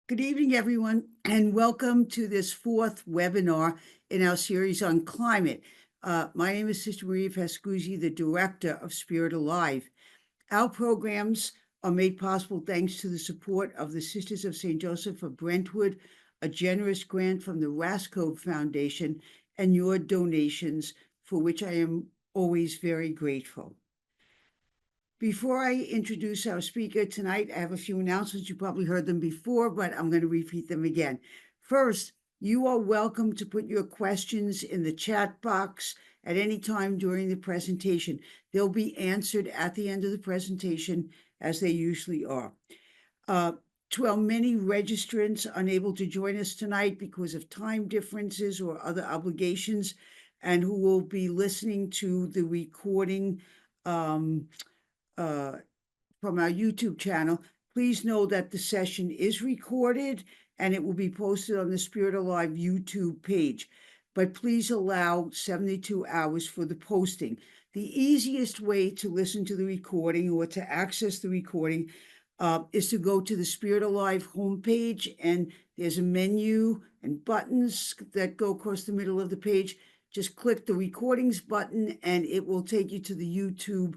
Good evening, everyone, and welcome to this fourth webinar in our series on climate. My name is Sister Maria Pascuzzi, the Director of Spirit Alive. Our programs are made possible thanks to the support of the Sisters of St. Joseph of Brentwood, a generous grant from the Rascove Foundation, and your donations, for which I am always very grateful. Before I introduce our speaker tonight, I have a few announcements. You probably heard them before, but I'm going to repeat them again. First, you are welcome to put your questions in the chat box at any time during the presentation. They'll be answered at the end of the presentation, as they usually are. To our many registrants unable to join us tonight because of time differences or other obligations, and who will be listening to the recording from our YouTube channel, please know that the session is recorded and it will be posted on the Spirit Alive YouTube page. But please allow 72 hours for the posting. The easiest way to listen to the recording or to access the recording is to go to the Spirit Alive homepage, and there's a menu and buttons that go across the middle of the page. Just click the recordings button and it will take you to the YouTube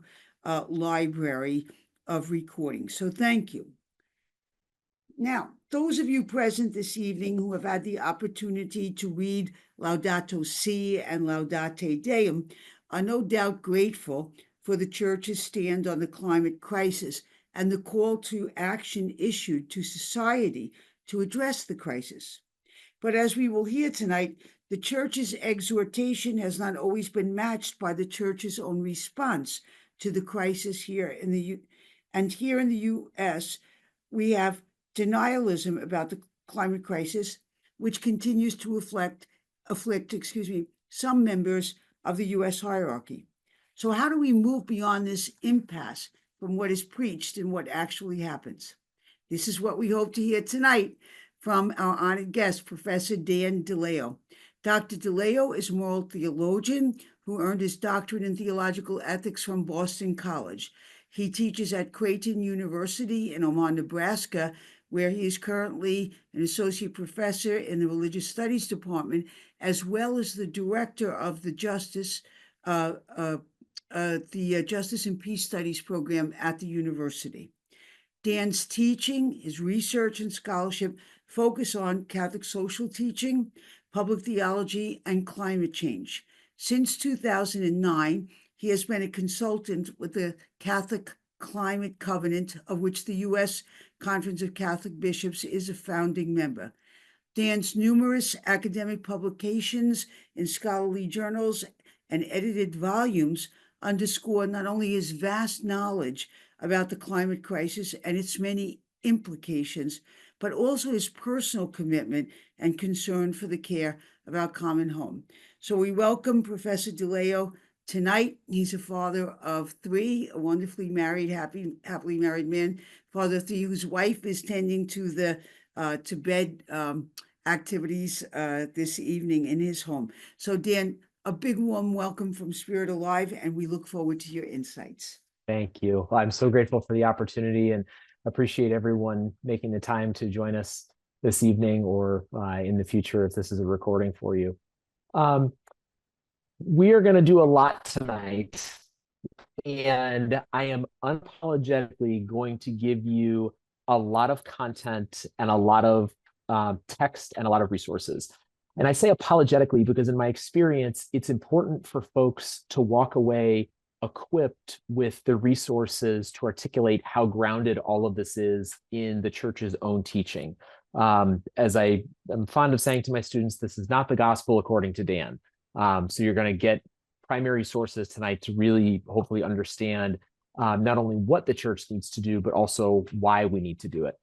library of recordings. So thank you. Now, those of you present this evening who have had the opportunity to read Laudato Si and Laudate Deum are no doubt grateful for the Church's stand on the climate crisis and the call to action issued to society to address the crisis. But as we will hear tonight, the Church's exhortation has not always been matched by the Church's own response to the crisis here in the U.S., we have denialism about the climate crisis, which continues to afflict some members of the U.S. hierarchy. So how do we move beyond this impasse from what is preached and what actually happens? This is what we hope to hear tonight from our honored guest, Professor Dan DeLeo. Dr. DeLeo is a moral theologian who earned his doctorate in theological ethics from Boston College. He teaches at Creighton University in Omaha, Nebraska, where he is currently an associate professor in the Religious Studies Department, as well as the director of the Justice and Peace Studies program at the university. Dan's teaching, his research and scholarship focus on Catholic social teaching, public theology, and climate change. Since 2009, he has been a consultant with the Catholic Climate Covenant, of which the U.S. Conference of Catholic Bishops is a founding member. Dan's numerous academic publications in scholarly journals and edited volumes underscore not only his vast knowledge about the climate crisis and its many implications, but also his personal commitment and concern for the care of our common home. So we welcome Professor DeLeo tonight. He's a father of three, a wonderfully married, happily married man, father of three, whose wife is tending to the to bed activities this evening in his home. So Dan, a big warm welcome from Spirit Alive, and we look forward to your insights. Thank you. I'm so grateful for the opportunity and appreciate everyone making the time to join us this evening or in the future if this is a recording for you. We are going to do a lot tonight, and I am unapologetically going to give you a lot of content and a lot of text and a lot of resources. And I say apologetically because in my experience, it's important for folks to walk away equipped with the resources to articulate how grounded all of this is in the Church's own teaching. As I am fond of saying to my students, this is not the gospel according to Dan. So you're going to get primary sources tonight to really hopefully understand not only what the Church needs to do, but also why we need to do it.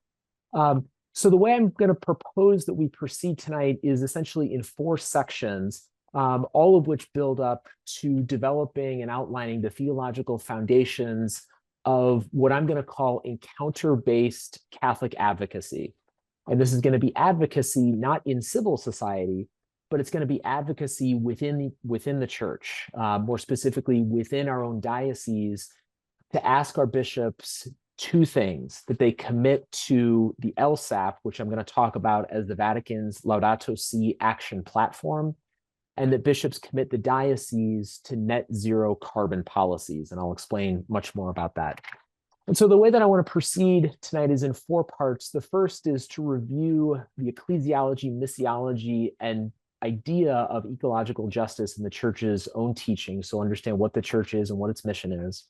So the way I'm going to propose that we proceed tonight is essentially in 4 sections, all of which build up to developing and outlining the theological foundations of what I'm going to call encounter-based Catholic advocacy. And this is going to be advocacy not in civil society, but it's going to be advocacy within the Church, more specifically within our own diocese, to ask our bishops two things: that they commit to the LSAP, which I'm going to talk about as the Vatican's Laudato Si action platform, and that bishops commit the diocese to net zero carbon policies. And I'll explain much more about that. And so the way that I want to proceed tonight is in four parts. The first is to review the ecclesiology, missiology, and idea of ecological justice in the church's own teaching, so understand what the church is and what its mission is.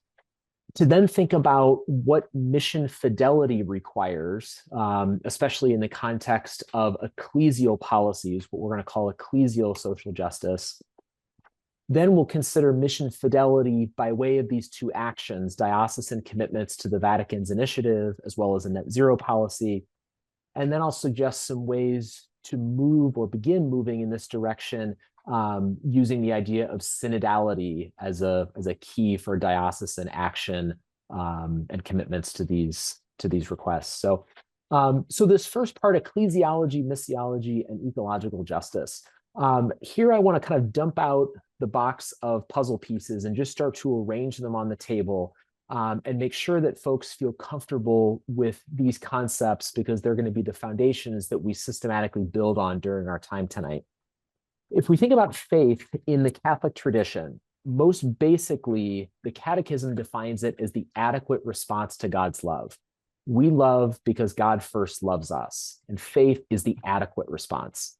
To then think about what mission fidelity requires, especially in the context of ecclesial policies, what we're going to call ecclesial social justice. Then we'll consider mission fidelity by way of these two actions: diocesan commitments to the Vatican's initiative, as well as a net zero policy. And then I'll suggest some ways to move or begin moving in this direction, using the idea of synodality as a key for diocesan action and commitments to these requests. So this first part, ecclesiology, missiology, and ecological justice. Here I want to kind of dump out the box of puzzle pieces and just start to arrange them on the table, and make sure that folks feel comfortable with these concepts, because they're going to be the foundations that we systematically build on during our time tonight. If we think about faith in the Catholic tradition, most basically, the Catechism defines it as the adequate response to God's love. We love because God first loves us, and faith is the adequate response.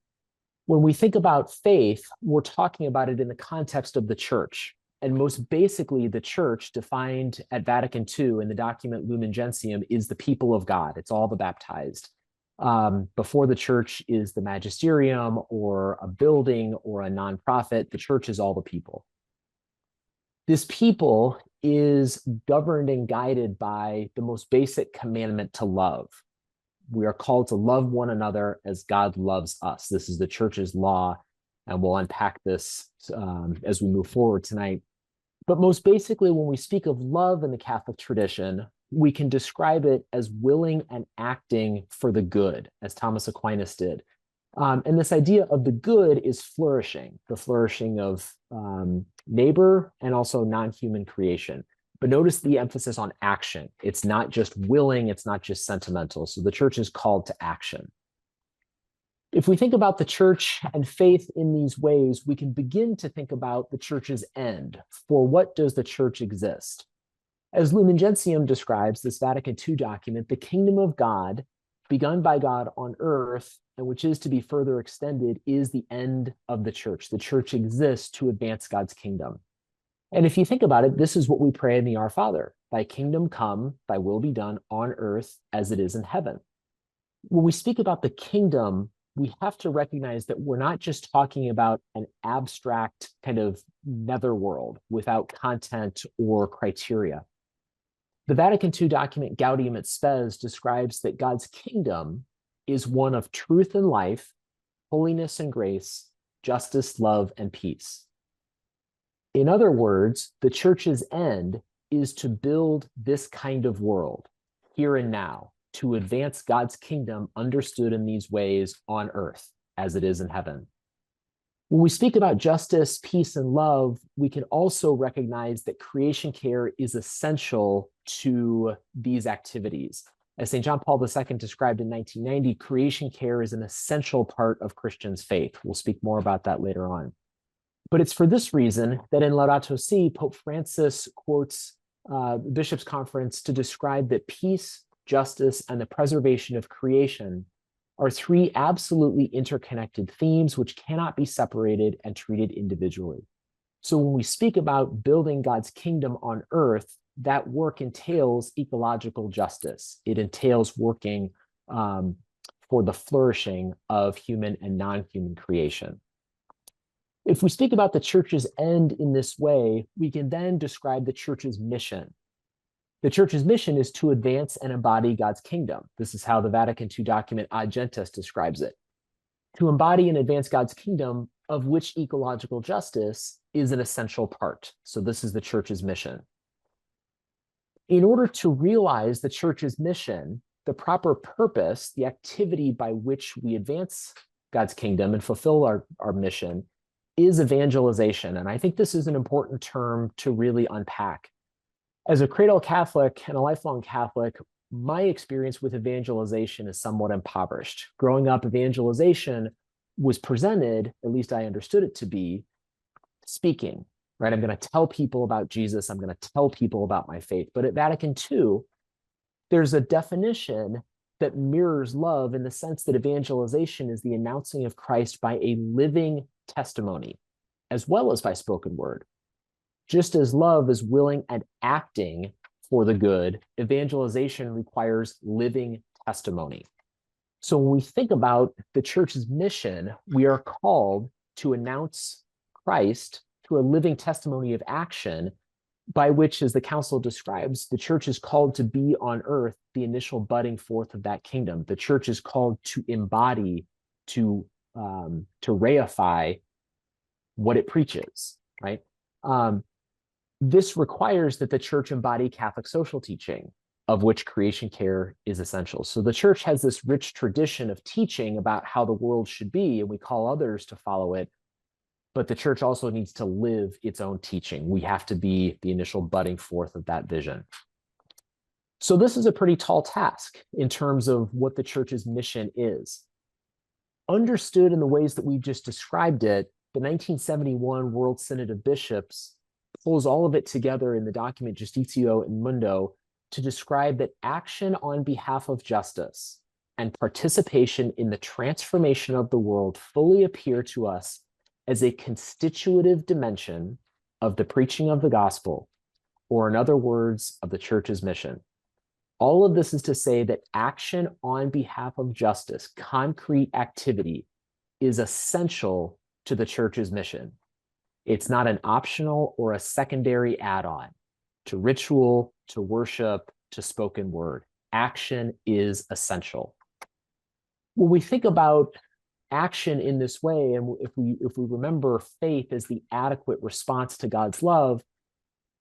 When we think about faith, we're talking about it in the context of the church. And most basically, the church, defined at Vatican II in the document Lumen Gentium, is the people of God. It's all the baptized. Before the church is the magisterium or a building or a nonprofit. The church is all the people. This people is governed and guided by the most basic commandment to love. We are called to love one another as God loves us. This is the church's law, and we'll unpack this as we move forward tonight. But most basically, when we speak of love in the Catholic tradition, we can describe it as willing and acting for the good, as Thomas Aquinas did. And this idea of the good is flourishing, the flourishing of neighbor and also non-human creation. But notice the emphasis on action. It's not just willing, it's not just sentimental. So the church is called to action. If we think about the church and faith in these ways, we can begin to think about the church's end. For what does the church exist? As Lumen Gentium describes, this Vatican II document, the kingdom of God, begun by God on earth, and which is to be further extended, is the end of the church. The church exists to advance God's kingdom. And if you think about it, this is what we pray in the Our Father: thy kingdom come, thy will be done on earth as it is in heaven. When we speak about the kingdom, we have to recognize that we're not just talking about an abstract kind of netherworld without content or criteria. The Vatican II document Gaudium et Spes describes that God's kingdom is one of truth and life, holiness and grace, justice, love, and peace. In other words, the church's end is to build this kind of world, here and now, to advance God's kingdom understood in these ways on earth as it is in heaven. When we speak about justice, peace, and love, we can also recognize that creation care is essential to these activities. As St. John Paul II described in 1990, creation care is an essential part of Christians' faith. We'll speak more about that later on. But it's for this reason that in Laudato Si, Pope Francis quotes the Bishops' Conference to describe that peace, justice, and the preservation of creation are three absolutely interconnected themes which cannot be separated and treated individually. So when we speak about building God's kingdom on earth, that work entails ecological justice. It entails working for the flourishing of human and non-human creation. If we speak about the church's end in this way, we can then describe the church's mission. The church's mission is to advance and embody God's kingdom. This is how the Vatican II document Ad Gentes describes it. To embody and advance God's kingdom, of which ecological justice is an essential part. So this is the church's mission. In order to realize the church's mission, the proper purpose, the activity by which we advance God's kingdom and fulfill our mission, is evangelization. And I think this is an important term to really unpack. As a cradle Catholic and a lifelong Catholic, my experience with evangelization is somewhat impoverished. Growing up, evangelization was presented, at least I understood it to be, speaking, right? I'm going to tell people about Jesus. I'm going to tell people about my faith. But at Vatican II, there's a definition that mirrors love in the sense that evangelization is the announcing of Christ by a living testimony, as well as by spoken word. Just as love is willing and acting for the good, evangelization requires living testimony. So when we think about the church's mission, we are called to announce Christ through a living testimony of action by which, as the council describes, the church is called to be on earth the initial budding forth of that kingdom. The church is called to embody, to reify what it preaches, right? This requires that the church embody Catholic social teaching, of which creation care is essential. So the church has this rich tradition of teaching about how the world should be, and we call others to follow it. But the church also needs to live its own teaching. We have to be the initial budding forth of that vision. So this is a pretty tall task in terms of what the church's mission is. Understood in the ways that we've just described it, the 1971 World Synod of Bishops pulls all of it together in the document Justitio in Mundo to describe that action on behalf of justice and participation in the transformation of the world fully appear to us as a constitutive dimension of the preaching of the gospel, or in other words, of the church's mission. All of this is to say that action on behalf of justice, concrete activity, is essential to the church's mission. It's not an optional or a secondary add-on to ritual, to worship, to spoken word. Action is essential. When we think about action in this way, and if we remember faith as the adequate response to God's love,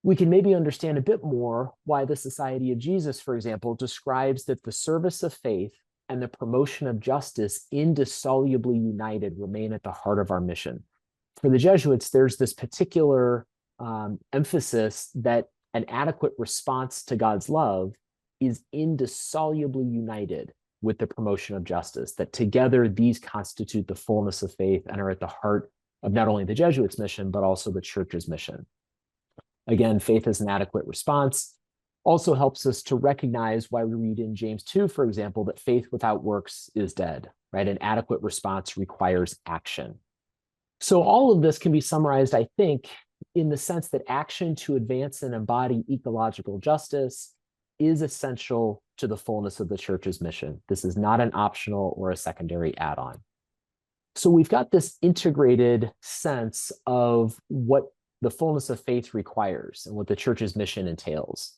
we can maybe understand a bit more why the Society of Jesus, for example, describes that the service of faith and the promotion of justice, indissolubly united, remain at the heart of our mission. For the Jesuits, there's this particular emphasis that an adequate response to God's love is indissolubly united with the promotion of justice, that together these constitute the fullness of faith and are at the heart of not only the Jesuits' mission, but also the church's mission. Again, faith as an adequate response also helps us to recognize why we read in James 2, for example, that faith without works is dead, right? An adequate response requires action. So all of this can be summarized, I think, in the sense that action to advance and embody ecological justice is essential to the fullness of the church's mission. This is not an optional or a secondary add-on. So we've got this integrated sense of what the fullness of faith requires and what the church's mission entails.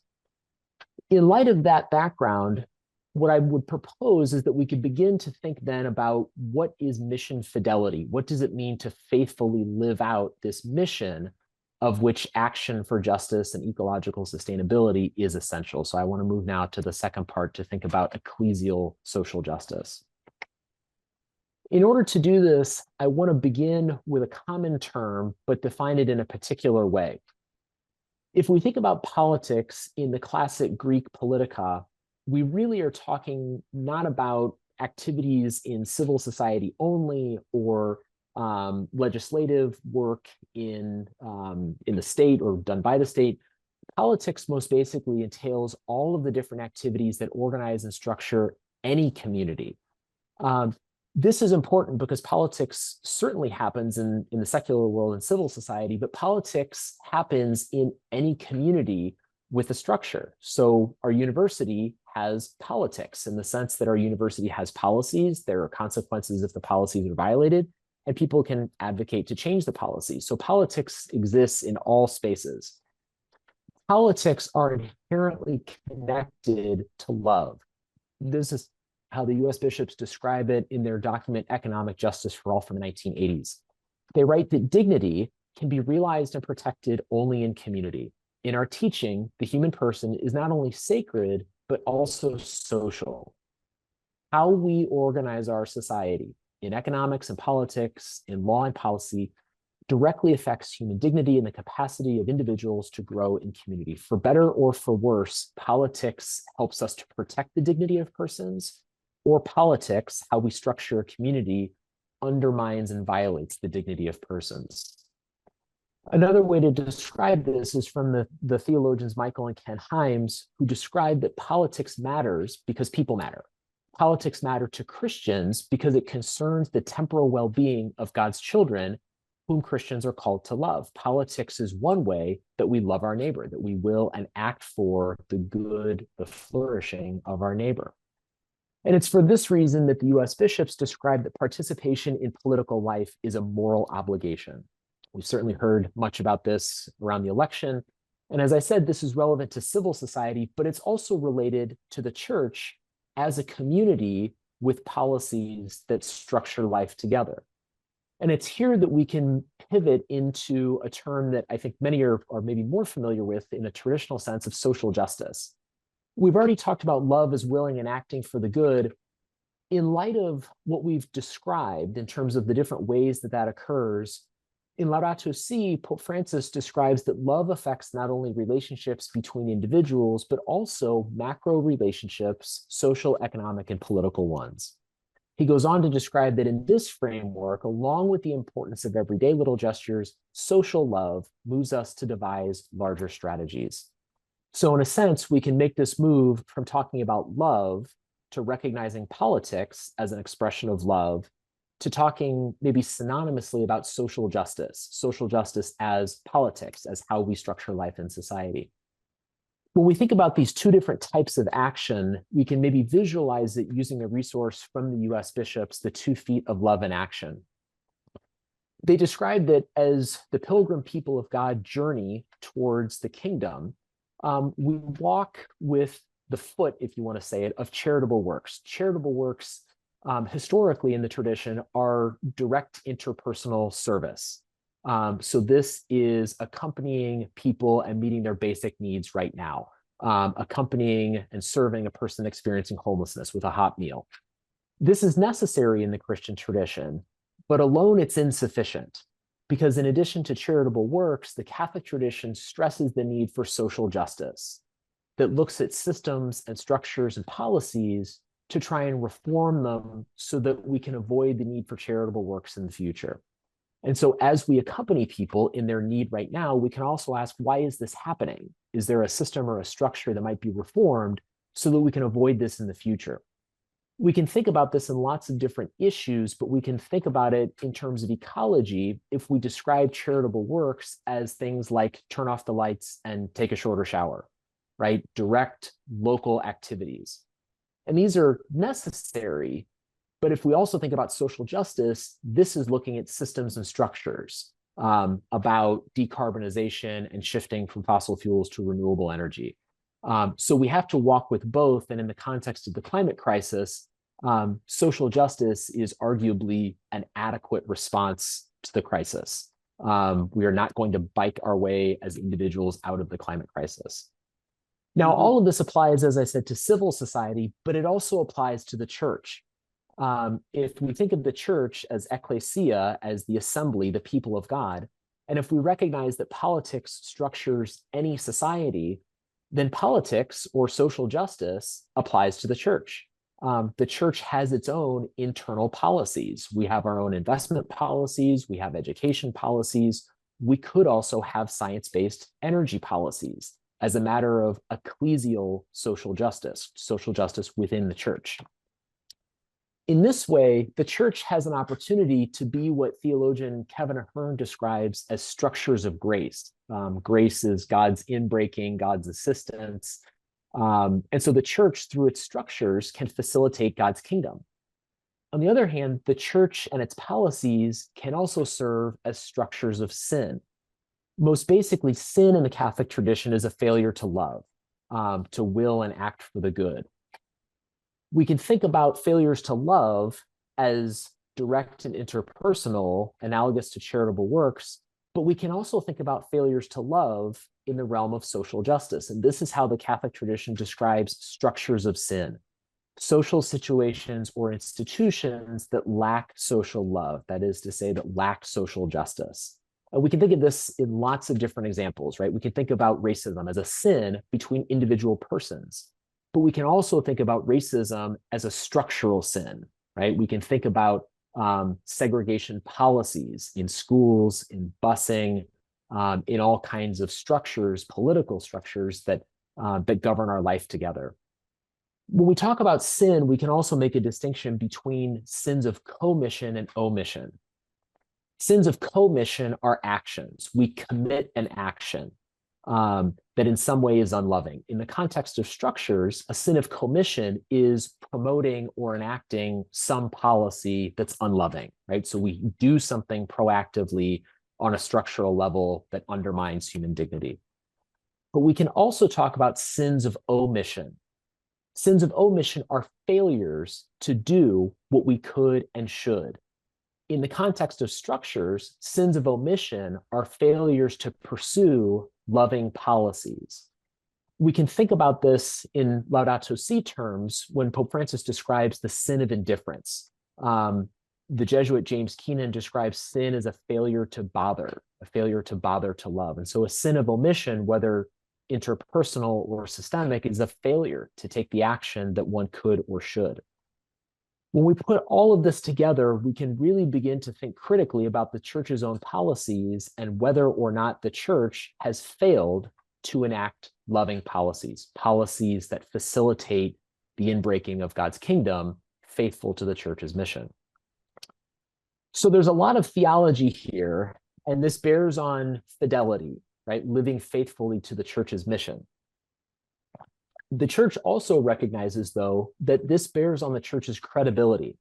In light of that background, what I would propose is that we could begin to think then about what is mission fidelity? What does it mean to faithfully live out this mission of which action for justice and ecological sustainability is essential? So I want to move now to the second part to think about ecclesial social justice. In order to do this, I want to begin with a common term, but define it in a particular way. If we think about politics in the classic Greek politica, we really are talking not about activities in civil society only or legislative work in the state or done by the state. Politics most basically entails all of the different activities that organize and structure any community. This is important because politics certainly happens in the secular world and civil society, but politics happens in any community with a structure. So our university has politics in the sense that our university has policies. There are consequences if the policies are violated, and people can advocate to change the policies. So politics exists in all spaces. Politics are inherently connected to love. This is how the US bishops describe it in their document, Economic Justice for All from the 1980s. They write that dignity can be realized and protected only in community. In our teaching, the human person is not only sacred, but also social. How we organize our society in economics and politics, in law and policy, directly affects human dignity and the capacity of individuals to grow in community. For better or for worse, politics helps us to protect the dignity of persons, or politics, how we structure a community, undermines and violates the dignity of persons. Another way to describe this is from the theologians Michael and Ken Himes, who describe that politics matters because people matter. Politics matter to Christians because it concerns the temporal well-being of God's children, whom Christians are called to love. Politics is one way that we love our neighbor, that we will and act for the good, the flourishing of our neighbor. And it's for this reason that the US bishops describe that participation in political life is a moral obligation. We've certainly heard much about this around the election. And as I said, this is relevant to civil society, but it's also related to the church as a community with policies that structure life together. And it's here that we can pivot into a term that I think many are maybe more familiar with in a traditional sense of social justice. We've already talked about love as willing and acting for the good. In light of what we've described in terms of the different ways that that occurs, in Laudato Si, Pope Francis describes that love affects not only relationships between individuals, but also macro relationships, social, economic, and political ones. He goes on to describe that in this framework, along with the importance of everyday little gestures, social love moves us to devise larger strategies. So in a sense, we can make this move from talking about love to recognizing politics as an expression of love, to talking maybe synonymously about social justice as politics, as how we structure life in society. When we think about these two different types of action, we can maybe visualize it using a resource from the US bishops, the 2 feet of love and action. They describe that as the pilgrim people of God journey towards the kingdom, we walk with the foot, if you want to say it, of charitable works. Charitable works, historically in the tradition, are direct interpersonal service. So this is accompanying people and meeting their basic needs right now, accompanying and serving a person experiencing homelessness with a hot meal. This is necessary in the Christian tradition, but alone it's insufficient, because in addition to charitable works, the Catholic tradition stresses the need for social justice that looks at systems and structures and policies to try and reform them so that we can avoid the need for charitable works in the future. And so as we accompany people in their need right now, we can also ask, why is this happening? Is there a system or a structure that might be reformed so that we can avoid this in the future? We can think about this in lots of different issues, but we can think about it in terms of ecology if we describe charitable works as things like turn off the lights and take a shorter shower, right? Direct local activities. And these are necessary, but if we also think about social justice, this is looking at systems and structures, about decarbonization and shifting from fossil fuels to renewable energy. So we have to walk with both. And in the context of the climate crisis, social justice is arguably an adequate response to the crisis. We are not going to bike our way as individuals out of the climate crisis. Now, all of this applies, as I said, to civil society, but it also applies to the church. If we think of the church as ecclesia, as the assembly, the people of God, and if we recognize that politics structures any society, then politics or social justice applies to the church. The church has its own internal policies. We have our own investment policies, we have education policies. We could also have science-based energy policies as a matter of ecclesial social justice within the church. In this way, the church has an opportunity to be what theologian Kevin Ahern describes as structures of grace. Grace is God's inbreaking, God's assistance. And so the church, through its structures, can facilitate God's kingdom. On the other hand, the church and its policies can also serve as structures of sin. Most basically, sin in the Catholic tradition is a failure to love, to will and act for the good. We can think about failures to love as direct and interpersonal, analogous to charitable works, but we can also think about failures to love in the realm of social justice. And this is how the Catholic tradition describes structures of sin: social situations or institutions that lack social love, that is to say, that lack social justice. We can think of this in lots of different examples, right? We can think about racism as a sin between individual persons, but we can also think about racism as a structural sin, right? We can think about segregation policies in schools, in busing, in all kinds of structures, political structures that govern our life together. When we talk about sin, we can also make a distinction between sins of commission and omission. Sins of commission are actions. We commit an action that in some way is unloving. In the context of structures, a sin of commission is promoting or enacting some policy that's unloving, right? So we do something proactively on a structural level that undermines human dignity. But we can also talk about sins of omission. Sins of omission are failures to do what we could and should. In the context of structures, sins of omission are failures to pursue loving policies. We can think about this in Laudato Si terms when Pope Francis describes the sin of indifference. The Jesuit James Keenan describes sin as a failure to bother to love. And so a sin of omission, whether interpersonal or systemic, is a failure to take the action that one could or should. When we put all of this together, we can really begin to think critically about the church's own policies and whether or not the church has failed to enact loving policies, policies that facilitate the inbreaking of God's kingdom, faithful to the church's mission. So there's a lot of theology here, and this bears on fidelity, right? Living faithfully to the church's mission. The church also recognizes, though, that this bears on the church's credibility.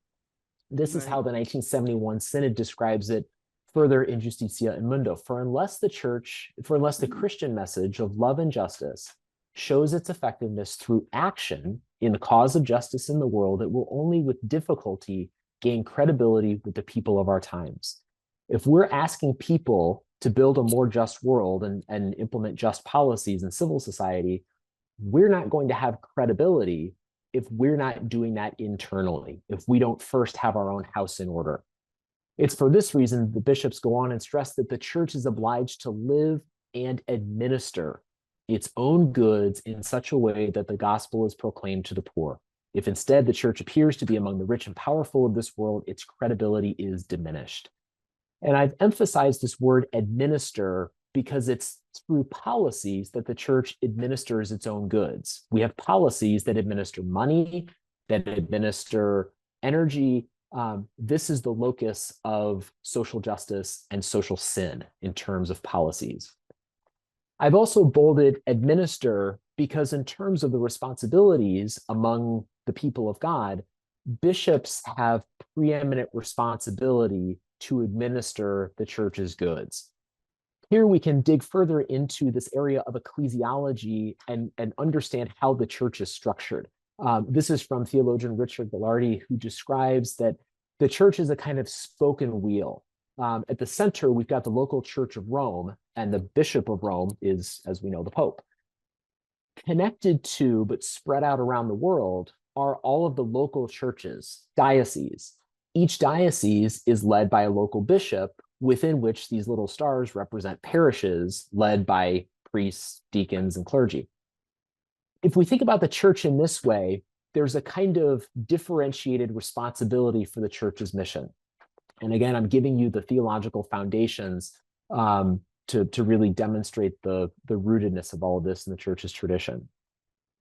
This is how the 1971 Synod describes it further in Justitia in Mundo. For unless the Christian message of love and justice shows its effectiveness through action in the cause of justice in the world, it will only with difficulty gain credibility with the people of our times. If we're asking people to build a more just world and implement just policies in civil society, we're not going to have credibility if we're not doing that internally, if we don't first have our own house in order. It's for this reason the bishops go on and stress that the church is obliged to live and administer its own goods in such a way that the gospel is proclaimed to the poor. If instead the church appears to be among the rich and powerful of this world, its credibility is diminished. And I've emphasized this word administer because it's through policies that the church administers its own goods. We have policies that administer money, that administer energy. This is the locus of social justice and social sin in terms of policies. I've also bolded administer because in terms of the responsibilities among the people of God, bishops have preeminent responsibility to administer the church's goods. Here we can dig further into this area of ecclesiology and understand how the church is structured. This is from theologian Richard Gallardi, who describes that the church is a kind of spoken wheel. At the center, we've got the local Church of Rome, and the Bishop of Rome is, as we know, the Pope. Connected to, but spread out around the world, are all of the local churches, dioceses. Each diocese is led by a local bishop, within which these little stars represent parishes led by priests, deacons, and clergy. If we think about the church in this way, there's a kind of differentiated responsibility for the church's mission. And again, I'm giving you the theological foundations to really demonstrate the rootedness of all of this in the church's tradition.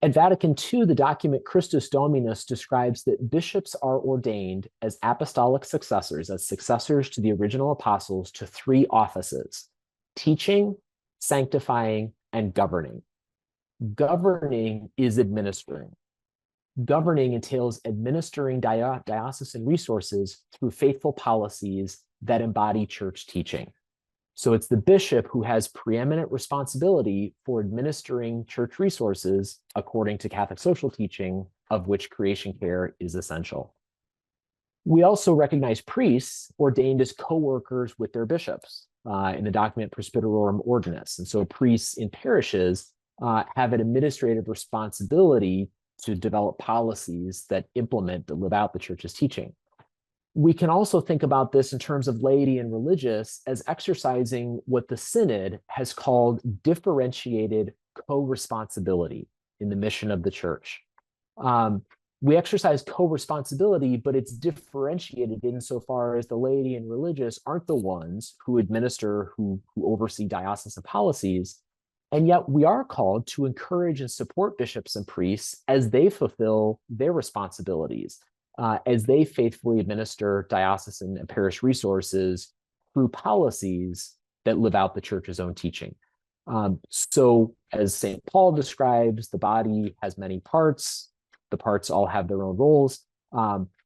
At Vatican II, the document Christus Dominus describes that bishops are ordained as apostolic successors, as successors to the original apostles, to three offices: teaching, sanctifying, and governing. Governing is administering. Governing entails administering diocesan resources through faithful policies that embody church teaching. So it's the bishop who has preeminent responsibility for administering church resources according to Catholic social teaching, of which creation care is essential. We also recognize priests ordained as co-workers with their bishops in the document Presbyterorum Ordinis. And so priests in parishes have an administrative responsibility to develop policies that live out the church's teaching. We can also think about this in terms of laity and religious as exercising what the Synod has called differentiated co-responsibility in the mission of the church. We exercise co-responsibility, but it's differentiated insofar as the laity and religious aren't the ones who administer, who oversee diocesan policies. And yet we are called to encourage and support bishops and priests as they fulfill their responsibilities, as they faithfully administer diocesan and parish resources through policies that live out the church's own teaching. So as St. Paul describes, the body has many parts. The parts all have their own roles.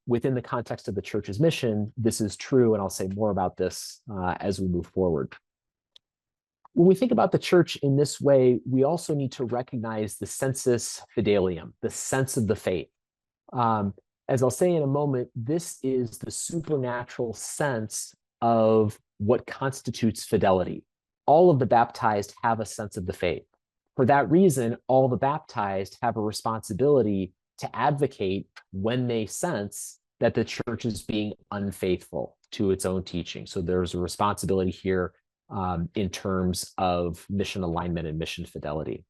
Within the context of the church's mission, this is true, and I'll say more about this as we move forward. When we think about the church in this way, we also need to recognize the sensus fidelium, the sense of the faith. As I'll say in a moment, this is the supernatural sense of what constitutes fidelity. All of the baptized have a sense of the faith. For that reason, all the baptized have a responsibility to advocate when they sense that the church is being unfaithful to its own teaching. So there's a responsibility here in terms of mission alignment and mission fidelity.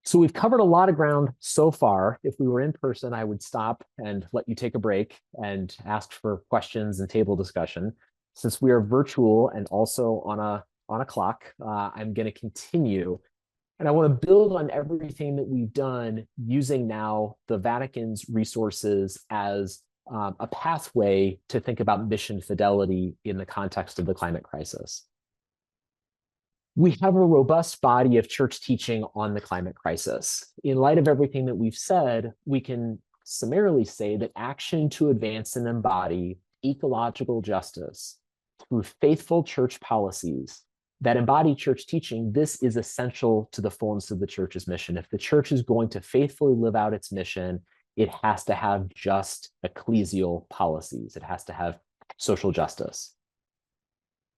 So we've covered a lot of ground so far. If we were in person, I would stop and let you take a break and ask for questions and table discussion. Since we are virtual and also on a clock, I'm going to continue. And I want to build on everything that we've done using now the Vatican's resources as a pathway to think about mission fidelity in the context of the climate crisis. We have a robust body of church teaching on the climate crisis. In light of everything that we've said, we can summarily say that action to advance and embody ecological justice through faithful church policies that embody church teaching, this is essential to the fullness of the church's mission. If the church is going to faithfully live out its mission, it has to have just ecclesial policies. It has to have social justice.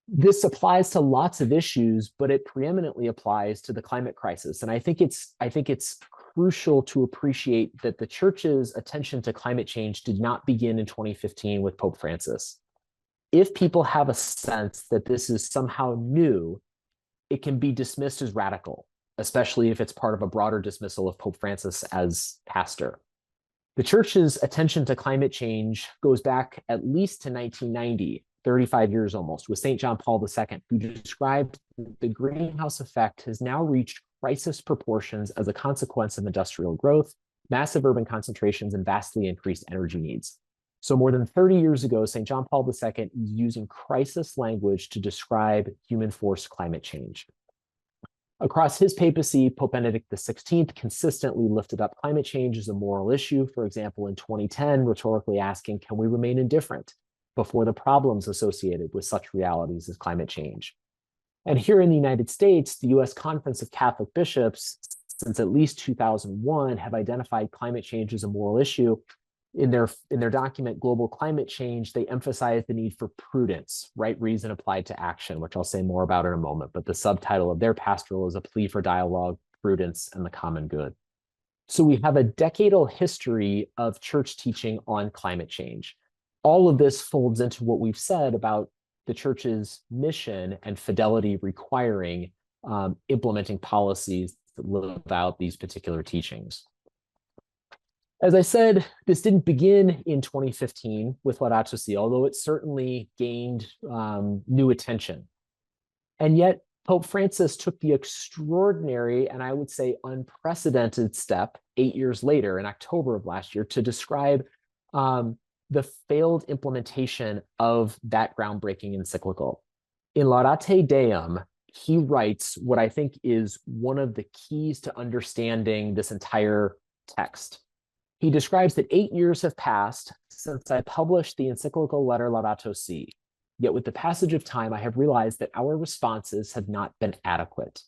This applies to lots of issues, but it preeminently applies to the climate crisis. And I think it's crucial to appreciate that the church's attention to climate change did not begin in 2015 with Pope Francis. If people have a sense that this is somehow new, it can be dismissed as radical, especially if it's part of a broader dismissal of Pope Francis as pastor. The church's attention to climate change goes back at least to 1990, 35 years almost, with St. John Paul II, who described the greenhouse effect has now reached crisis proportions as a consequence of industrial growth, massive urban concentrations, and vastly increased energy needs. So more than 30 years ago, St. John Paul II is using crisis language to describe human-forced climate change. Across his papacy, Pope Benedict XVI consistently lifted up climate change as a moral issue. For example, in 2010, rhetorically asking, can we remain indifferent before the problems associated with such realities as climate change? And here in the United States, the US Conference of Catholic Bishops, since at least 2001, have identified climate change as a moral issue. In their document, Global Climate Change, they emphasize the need for prudence, right reason applied to action, which I'll say more about in a moment. But the subtitle of their pastoral is a plea for dialogue, prudence, and the common good. So we have a decadal history of church teaching on climate change. All of this folds into what we've said about the church's mission and fidelity requiring implementing policies that live out these particular teachings. As I said, this didn't begin in 2015 with Laudato Si, although it certainly gained new attention. And yet, Pope Francis took the extraordinary, and I would say unprecedented step 8 years later, in October of last year, to describe the failed implementation of that groundbreaking encyclical. In Laudate Deum, he writes what I think is one of the keys to understanding this entire text. He describes that 8 years have passed since I published the encyclical letter Laudato Si. Yet with the passage of time, I have realized that our responses have not been adequate.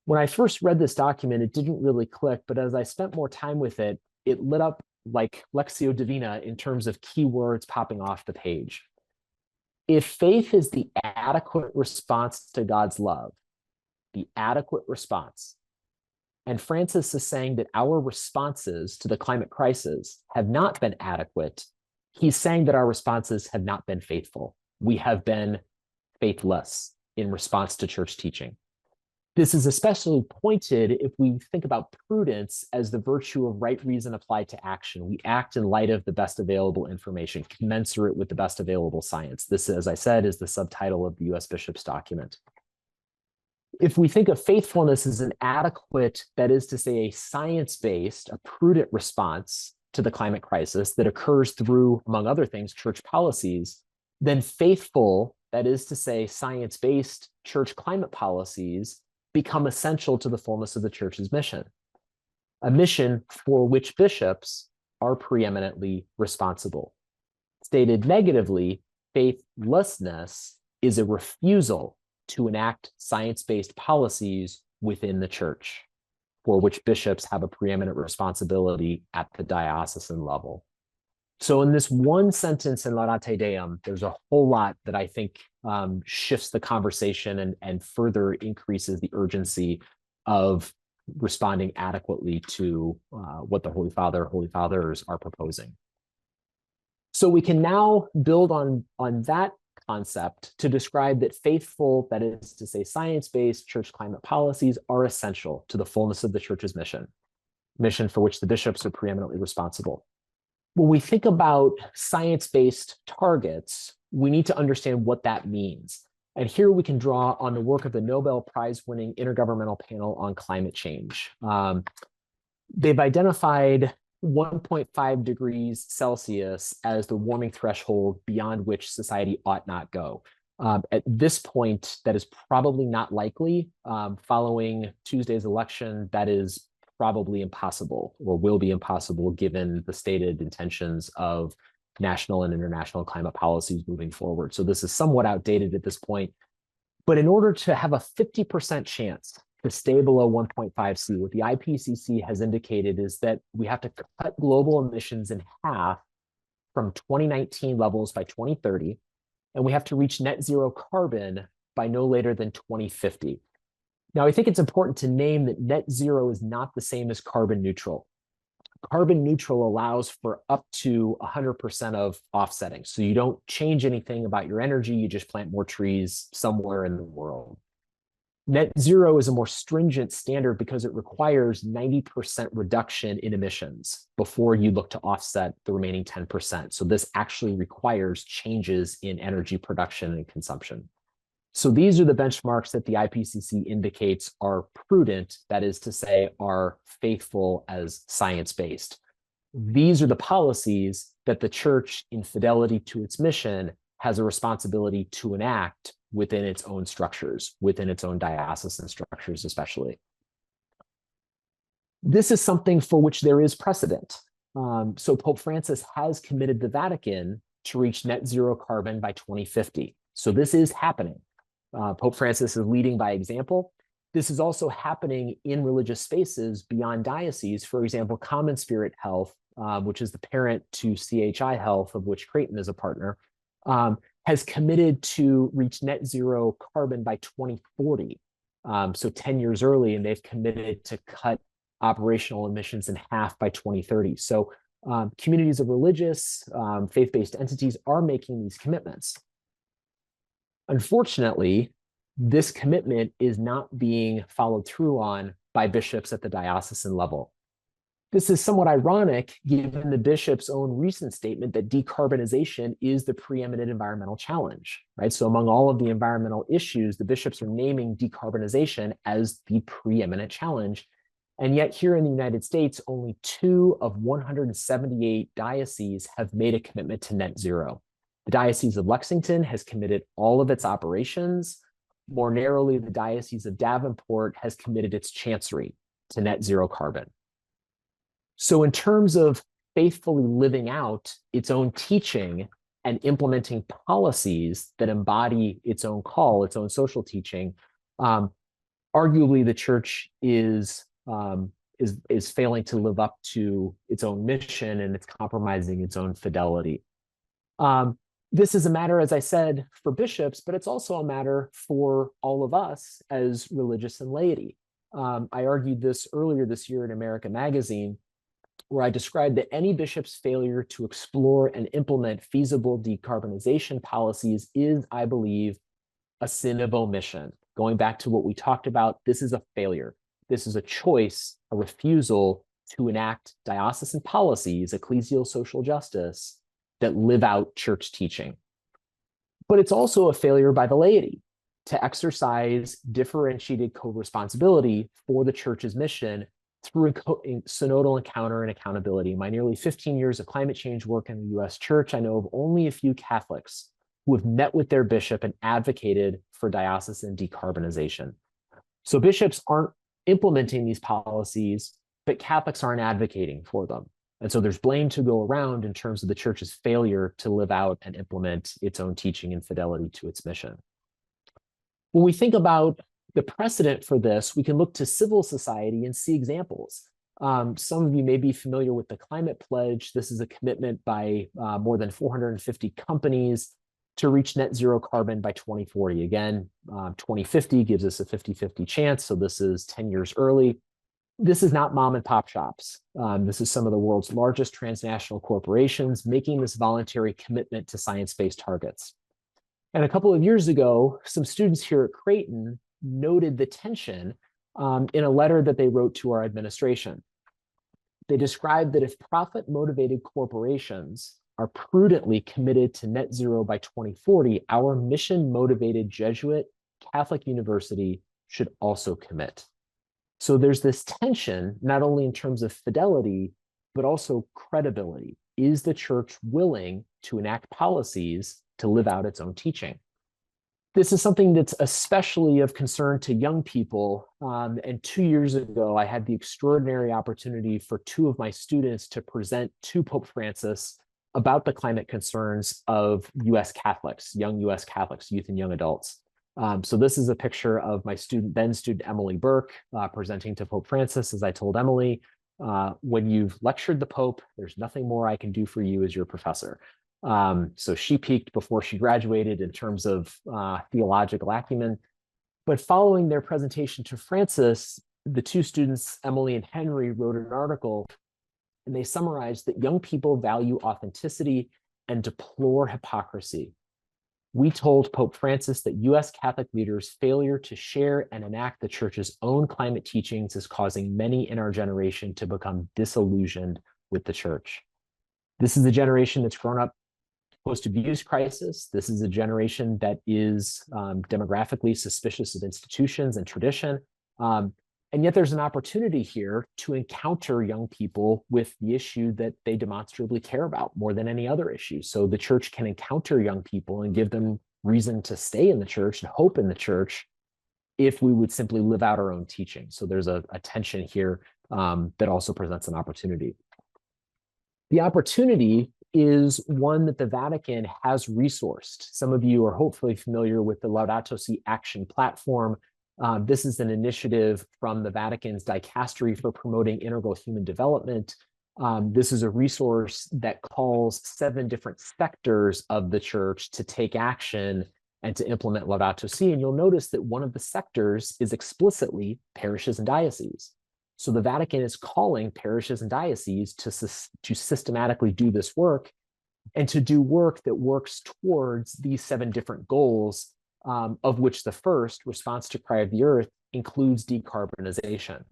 When I first read this document, it didn't really click, but as I spent more time with it, it lit up like Lectio Divina in terms of key words popping off the page. If faith is the adequate response to God's love, the adequate response, and Francis is saying that our responses to the climate crisis have not been adequate, He's saying that our responses have not been faithful. We have been faithless in response to church teaching. This is especially pointed if we think about prudence as the virtue of right reason applied to action. We act in light of the best available information, commensurate with the best available science. This, as I said, is the subtitle of the U.S. Bishop's document. If we think of faithfulness as an adequate, that is to say, a science-based, a prudent response to the climate crisis that occurs through, among other things, church policies, then faithful, that is to say, science-based church climate policies become essential to the fullness of the church's mission, a mission for which bishops are preeminently responsible. Stated negatively, faithlessness is a refusal to enact science-based policies within the church, for which bishops have a preeminent responsibility at the diocesan level. So in this one sentence in Laudate Deum, there's a whole lot that I think shifts the conversation and further increases the urgency of responding adequately to what the Holy Father, Holy Fathers are proposing. So we can now build on that concept to describe that faithful, that is to say, science-based church climate policies are essential to the fullness of the church's mission for which the bishops are preeminently responsible. When we think about science-based targets, we need to understand what that means. And here we can draw on the work of the Nobel Prize-winning Intergovernmental Panel on Climate Change. They've identified 1.5 degrees Celsius as the warming threshold beyond which society ought not go. At this point, that is probably not likely. Following Tuesday's election, that is probably impossible or will be impossible given the stated intentions of national and international climate policies moving forward. So this is somewhat outdated at this point. But in order to have a 50% chance to stay below 1.5 C, what the IPCC has indicated is that we have to cut global emissions in half from 2019 levels by 2030, and we have to reach net zero carbon by no later than 2050. Now, I think it's important to name that net zero is not the same as carbon neutral. Carbon neutral allows for up to 100% of offsetting. So you don't change anything about your energy, you just plant more trees somewhere in the world. Net zero is a more stringent standard because it requires 90% reduction in emissions before you look to offset the remaining 10%. So this actually requires changes in energy production and consumption. So these are the benchmarks that the IPCC indicates are prudent, that is to say, are faithful as science-based. These are the policies that the church, in fidelity to its mission, has a responsibility to enact within its own structures, within its own diocesan structures especially. This is something for which there is precedent. So Pope Francis has committed the Vatican to reach net zero carbon by 2050. So this is happening. Pope Francis is leading by example. This is also happening in religious spaces beyond diocese. For example, Common Spirit Health, which is the parent to CHI Health, of which Creighton is a partner, has committed to reach net zero carbon by 2040. So 10 years early, and they've committed to cut operational emissions in half by 2030. So communities of religious, faith-based entities are making these commitments. Unfortunately, this commitment is not being followed through on by bishops at the diocesan level. This is somewhat ironic given the bishop's own recent statement that decarbonization is the preeminent environmental challenge, right? So among all of the environmental issues, the bishops are naming decarbonization as the preeminent challenge. And yet here in the United States, only 2 of 178 dioceses have made a commitment to net zero. The Diocese of Lexington has committed all of its operations. More narrowly, the Diocese of Davenport has committed its chancery to net zero carbon. So in terms of faithfully living out its own teaching and implementing policies that embody its own call, its own social teaching, arguably the church is failing to live up to its own mission, and it's compromising its own fidelity. This is a matter, as I said, for bishops, but it's also a matter for all of us as religious and laity. I argued this earlier this year in America Magazine. where I described that any bishop's failure to explore and implement feasible decarbonization policies is, I believe, a sin of omission. Going back to what we talked about, this is a failure. This is a choice, a refusal to enact diocesan policies, ecclesial social justice, that live out church teaching. But it's also a failure by the laity to exercise differentiated co-responsibility for the church's mission through synodal encounter and accountability. In my nearly 15 years of climate change work in the US church, I know of only a few Catholics who have met with their bishop and advocated for diocesan decarbonization. So bishops aren't implementing these policies, but Catholics aren't advocating for them. And so there's blame to go around in terms of the church's failure to live out and implement its own teaching and fidelity to its mission. When we think about the precedent for this, we can look to civil society and see examples. Some of you may be familiar with the Climate Pledge. This is a commitment by more than 450 companies to reach net zero carbon by 2040. Again, 2050 gives us a 50-50 chance, so this is 10 years early. This is not mom and pop shops. This is some of the world's largest transnational corporations making this voluntary commitment to science-based targets. And a couple of years ago, some students here at Creighton noted the tension in a letter that they wrote to our administration. They described that if profit-motivated corporations are prudently committed to net zero by 2040, our mission-motivated Jesuit Catholic university should also commit. So there's this tension, not only in terms of fidelity, but also credibility. Is the church willing to enact policies to live out its own teaching? This is something that's especially of concern to young people. And 2 years ago, I had the extraordinary opportunity for two of my students to present to Pope Francis about the climate concerns of US Catholics, young US Catholics, youth and young adults. So this is a picture of my then student Emily Burke presenting to Pope Francis. As I told Emily, when you've lectured the Pope, there's nothing more I can do for you as your professor. So she peaked before she graduated in terms of theological acumen. But following their presentation to Francis, the two students, Emily and Henry, wrote an article, and they summarized that young people value authenticity and deplore hypocrisy. We told Pope Francis that US Catholic leaders' failure to share and enact the church's own climate teachings is causing many in our generation to become disillusioned with the church. This is a generation that's grown up post-abuse crisis. This is a generation that is demographically suspicious of institutions and tradition. And yet there's an opportunity here to encounter young people with the issue that they demonstrably care about more than any other issue. So the church can encounter young people and give them reason to stay in the church and hope in the church if we would simply live out our own teaching. So there's a tension here that also presents an opportunity. The opportunity is one that the Vatican has resourced. Some of you are hopefully familiar with the Laudato Si action platform. This is an initiative from the Vatican's Dicastery for Promoting Integral Human Development. This is a resource that calls 7 different sectors of the church to take action and to implement Laudato Si. And you'll notice that one of the sectors is explicitly parishes and dioceses. So the Vatican is calling parishes and dioceses to systematically do this work and to do work that works towards these 7 different goals, of which the first, response to cry of the earth, includes decarbonization.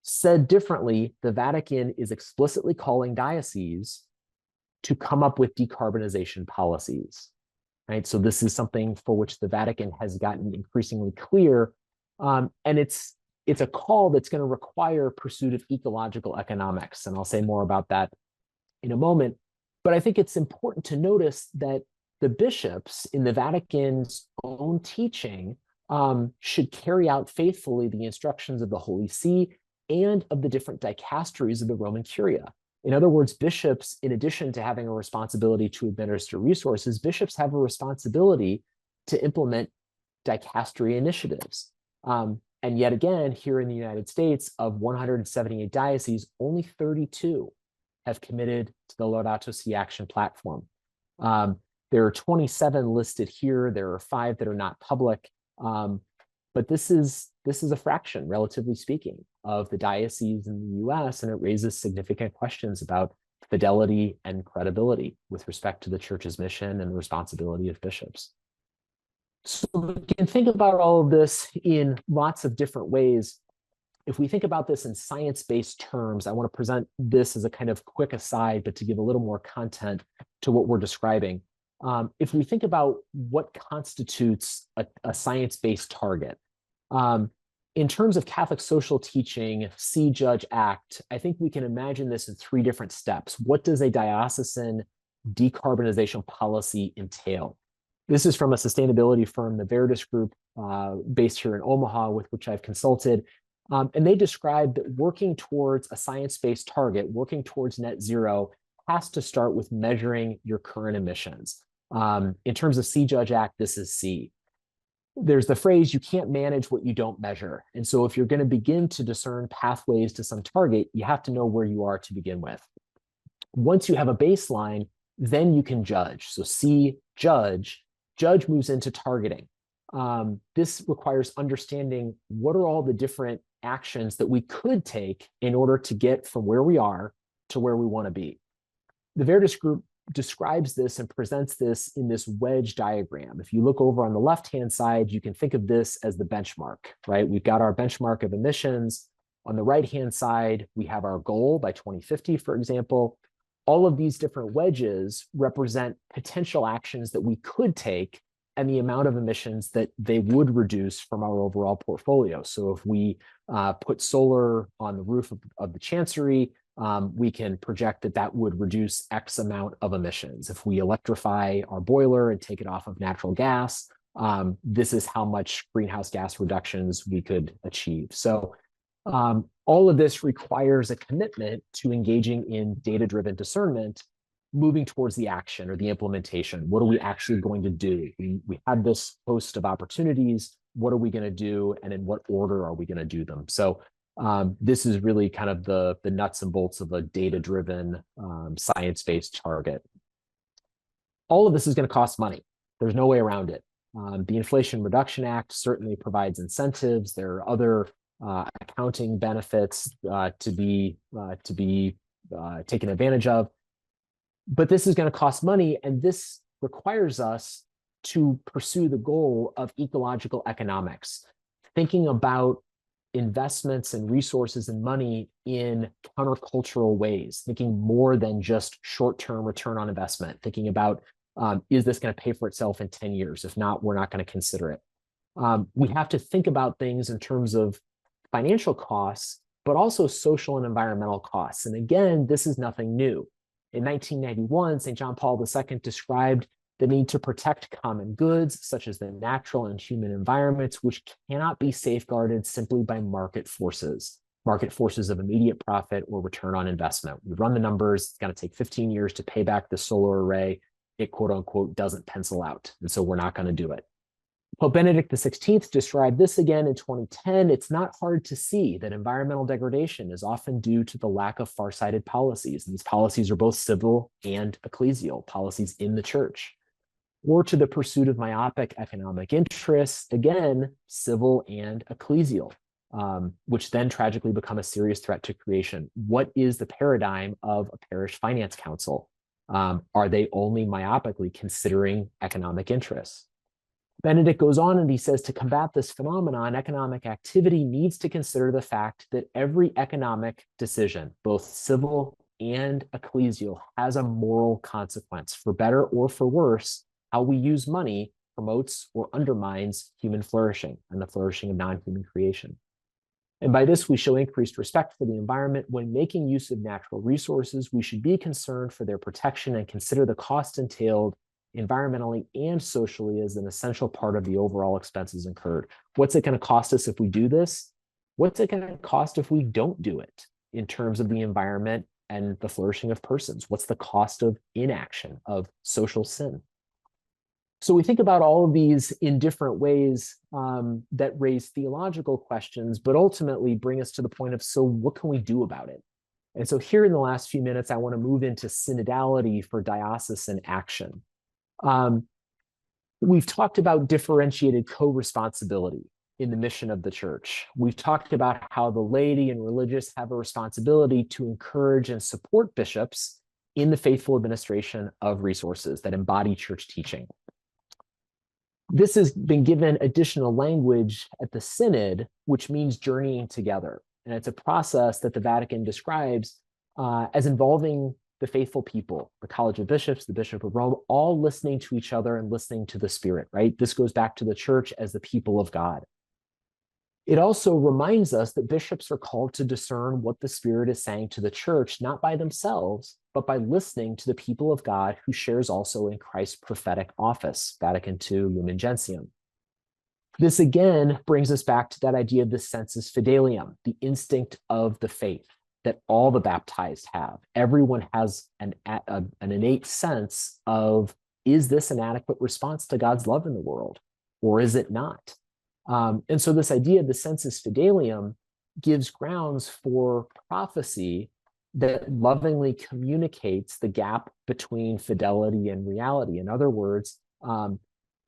Said differently, the Vatican is explicitly calling dioceses to come up with decarbonization policies, right? So this is something for which the Vatican has gotten increasingly clear, and it's a call that's going to require pursuit of ecological economics, and I'll say more about that in a moment. But I think it's important to notice that the bishops in the Vatican's own teaching should carry out faithfully the instructions of the Holy See and of the different dicasteries of the Roman Curia. In other words, bishops, in addition to having a responsibility to administer resources, bishops have a responsibility to implement dicastery initiatives. And yet again, here in the United States, of 178 dioceses, only 32 have committed to the Laudato Si action platform. There are 27 listed here. There are 5 that are not public, but this is a fraction, relatively speaking. of the diocese in the US, and it raises significant questions about fidelity and credibility with respect to the church's mission and the responsibility of bishops. So we can think about all of this in lots of different ways. If we think about this in science-based terms, I want to present this as a kind of quick aside, but to give a little more content to what we're describing. If we think about what constitutes a science-based target, in terms of Catholic social teaching, see, judge, act, I think we can imagine this in three different steps. What does a diocesan decarbonization policy entail? This is from a sustainability firm, the Veritas Group, based here in Omaha, with which I've consulted. And they described that working towards a science-based target, working towards net zero, has to start with measuring your current emissions. In terms of see, judge, act, this is C. There's the phrase, you can't manage what you don't measure. And so if you're going to begin to discern pathways to some target, you have to know where you are to begin with. Once you have a baseline, then you can judge. So see, judge. Judge moves into targeting. This requires understanding what are all the different actions that we could take in order to get from where we are to where we want to be. The Veritas Group describes this and presents this in this wedge diagram. If you look over on the left-hand side, you can think of this as the benchmark, right? We've got our benchmark of emissions. On the right-hand side, we have our goal by 2050, for example. All of these different wedges represent potential actions that we could take and the amount of emissions that they would reduce from our overall portfolio. So if we put solar on the roof of the chancery, we can project that that would reduce X amount of emissions. If we electrify our boiler and take it off of natural gas, this is how much greenhouse gas reductions we could achieve. So all of this requires a commitment to engaging in data-driven discernment, moving towards the action or the implementation. What are we actually going to do? We had this host of opportunities. What are we going to do? And in what order are we going to do them? So this is really kind of the nuts and bolts of a data-driven, science-based target. All of this is going to cost money. There's no way around it. The Inflation Reduction Act certainly provides incentives. There are other accounting benefits to be taken advantage of. But this is going to cost money, and this requires us to pursue the goal of ecological economics, thinking about investments and resources and money in countercultural ways, thinking more than just short-term return on investment, thinking about, is this going to pay for itself in 10 years? If not, we're not going to consider it. We have to think about things in terms of financial costs, but also social and environmental costs. And again, this is nothing new. In 1991, St. John Paul II described the need to protect common goods, such as the natural and human environments, which cannot be safeguarded simply by market forces of immediate profit or return on investment. We run the numbers, it's going to take 15 years to pay back the solar array. It, quote unquote, doesn't pencil out. And so we're not going to do it. Pope Benedict XVI described this again in 2010. It's not hard to see that environmental degradation is often due to the lack of far-sighted policies. These policies are both civil and ecclesial, policies in the church, or to the pursuit of myopic economic interests, again, civil and ecclesial, which then tragically become a serious threat to creation. What is the paradigm of a parish finance council? Are they only myopically considering economic interests? Benedict goes on and he says, to combat this phenomenon, economic activity needs to consider the fact that every economic decision, both civil and ecclesial, has a moral consequence. For better or for worse, how we use money promotes or undermines human flourishing and the flourishing of non-human creation. And by this, we show increased respect for the environment. When making use of natural resources, we should be concerned for their protection and consider the cost entailed environmentally and socially as an essential part of the overall expenses incurred. What's it going to cost us if we do this? What's it going to cost if we don't do it in terms of the environment and the flourishing of persons? What's the cost of inaction, of social sin? So we think about all of these in different ways that raise theological questions, but ultimately bring us to the point of, so what can we do about it? And so here in the last few minutes, I want to move into synodality for diocesan action. We've talked about differentiated co-responsibility. in the mission of the church. We've talked about how the laity and religious have a responsibility to encourage and support bishops in the faithful administration of resources that embody church teaching. This has been given additional language at the synod, which means journeying together. And it's a process that the Vatican describes as involving the faithful people, the College of Bishops, the Bishop of Rome, all listening to each other and listening to the Spirit, right? This goes back to the church as the people of God. It also reminds us that bishops are called to discern what the Spirit is saying to the church, not by themselves, but by listening to the people of God who shares also in Christ's prophetic office, Vatican II, Lumen Gentium. This again brings us back to that idea of the sensus fidelium, the instinct of the faith that all the baptized have. Everyone has an innate sense of, is this an adequate response to God's love in the world, or is it not? And so this idea of the sensus fidelium gives grounds for prophecy that lovingly communicates the gap between fidelity and reality. In other words, the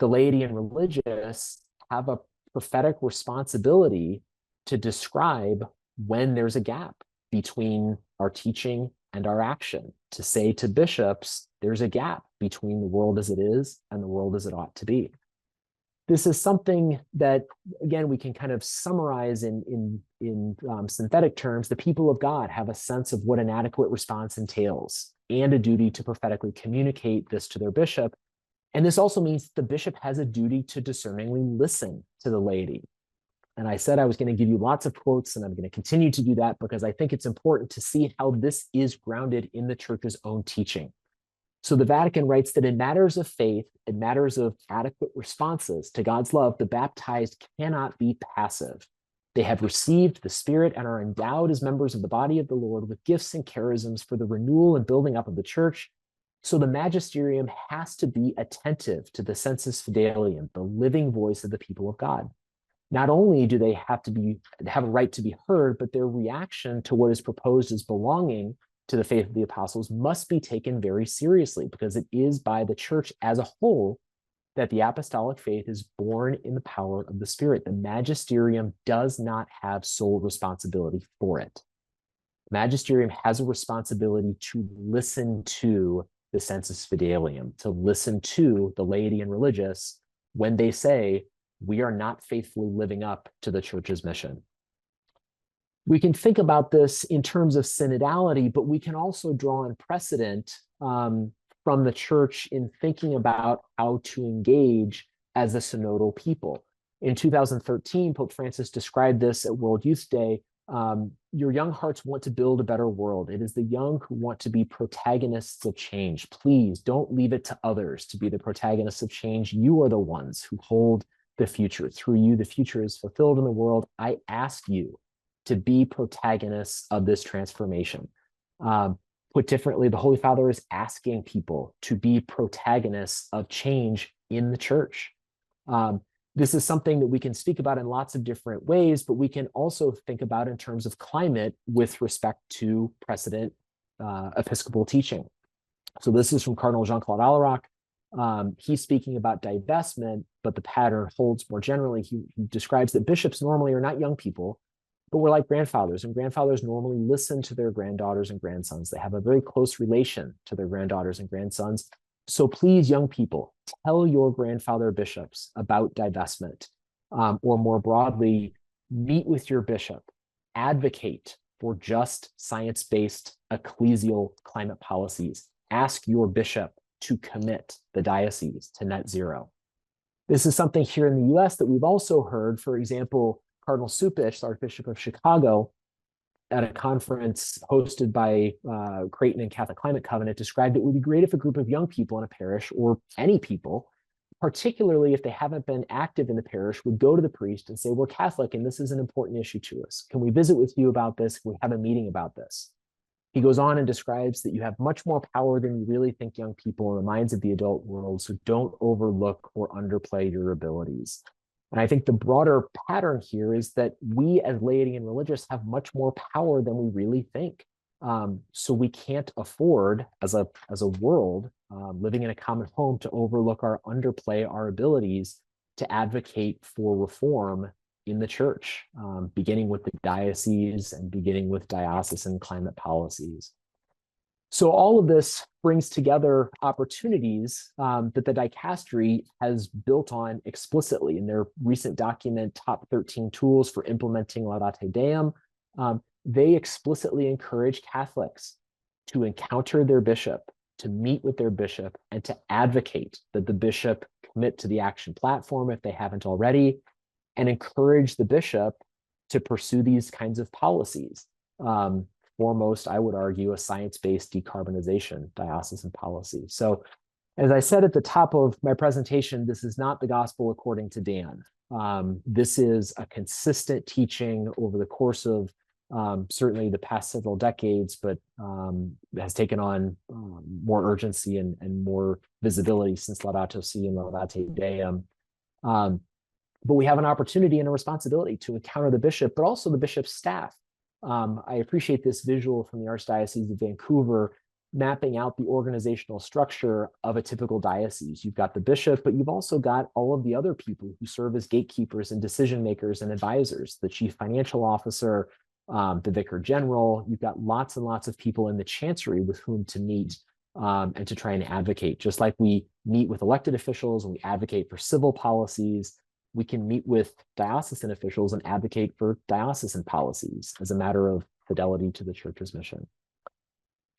laity and religious have a prophetic responsibility to describe when there's a gap between our teaching and our action, to say to bishops, there's a gap between the world as it is and the world as it ought to be. This is something that, again, we can kind of summarize in synthetic terms. The people of God have a sense of what an adequate response entails and a duty to prophetically communicate this to their bishop. And this also means the bishop has a duty to discerningly listen to the laity. And I said I was going to give you lots of quotes, and I'm going to continue to do that because I think it's important to see how this is grounded in the church's own teaching. So the Vatican writes that in matters of faith, in matters of adequate responses to God's love, the baptized cannot be passive. They have received the Spirit and are endowed as members of the body of the Lord with gifts and charisms for the renewal and building up of the church. So the magisterium has to be attentive to the sensus fidelium, the living voice of the people of God. Not only do they have a right to be heard, but their reaction to what is proposed as belonging to the faith of the apostles must be taken very seriously, because it is by the church as a whole that the apostolic faith is born in the power of the Spirit. The magisterium does not have sole responsibility for it. The magisterium has a responsibility to listen to the sensus fidelium, to listen to the laity and religious when they say, we are not faithfully living up to the church's mission. We can think about this in terms of synodality, but we can also draw on precedent from the church in thinking about how to engage as a synodal people. In 2013, Pope Francis described this at World Youth Day. Your young hearts want to build a better world. It is the young who want to be protagonists of change. Please don't leave it to others to be the protagonists of change. You are the ones who hold the future. Through you, the future is fulfilled in the world. I ask you to be protagonists of this transformation. Put differently, the Holy Father is asking people to be protagonists of change in the church. This is something that we can speak about in lots of different ways, but we can also think about in terms of climate with respect to precedent episcopal teaching. So this is from Cardinal Jean-Claude Allerac. He's speaking about divestment, but the pattern holds more generally. He describes that bishops normally are not young people, but we're like grandfathers, and grandfathers normally listen to their granddaughters and grandsons. They have a very close relation to their granddaughters and grandsons. So please, young people, tell your grandfather bishops about divestment, or more broadly, meet with your bishop, advocate for just science-based ecclesial climate policies. Ask your bishop to commit the diocese to net zero. This is something here in the US that we've also heard. For example, Cardinal Supich, Archbishop of Chicago, at a conference hosted by Creighton and Catholic Climate Covenant, described it would be great if a group of young people in a parish, or any people, particularly if they haven't been active in the parish, would go to the priest and say, we're Catholic and this is an important issue to us. Can we visit with you about this? Can we have a meeting about this? He goes on and describes that you have much more power than you really think, young people, in the minds of the adult world, so don't overlook or underplay your abilities. And I think the broader pattern here is that we as laity and religious have much more power than we really think. So we can't afford, as a world living in a common home, to overlook or underplay our abilities to advocate for reform in the church, beginning with the diocese and beginning with diocesan climate policies. So all of this brings together opportunities that the dicastery has built on explicitly in their recent document, Top 13 Tools for Implementing Laudate Deum. They explicitly encourage Catholics to encounter their bishop, to meet with their bishop, and to advocate that the bishop commit to the action platform if they haven't already, and encourage the bishop to pursue these kinds of policies. Foremost, I would argue, a science-based decarbonization diocesan policy. So, as I said at the top of my presentation, this is not the gospel according to Dan. This is a consistent teaching over the course of certainly the past several decades, but has taken on more urgency and more visibility since Laudato Si and Laudate Deum. But we have an opportunity and a responsibility to encounter the bishop, but also the bishop's staff. I appreciate this visual from the Archdiocese of Vancouver, mapping out the organizational structure of a typical diocese. You've got the bishop, but you've also got all of the other people who serve as gatekeepers and decision makers and advisors, the chief financial officer, the vicar general. You've got lots and lots of people in the chancery with whom to meet and to try and advocate. Just like we meet with elected officials and we advocate for civil policies, we can meet with diocesan officials and advocate for diocesan policies as a matter of fidelity to the church's mission.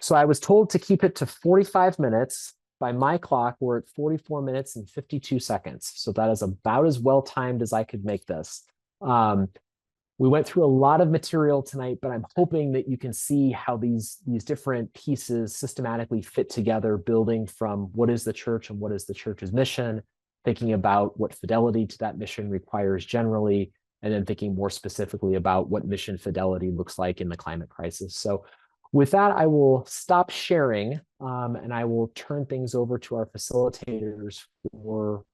So I was told to keep it to 45 minutes. By my clock, we're at 44 minutes and 52 seconds. So that is about as well timed as I could make this. We went through a lot of material tonight, but I'm hoping that you can see how these different pieces systematically fit together, building from what is the church and what is the church's mission, thinking about what fidelity to that mission requires generally, and then thinking more specifically about what mission fidelity looks like in the climate crisis. So with that, I will stop sharing and I will turn things over to our facilitators for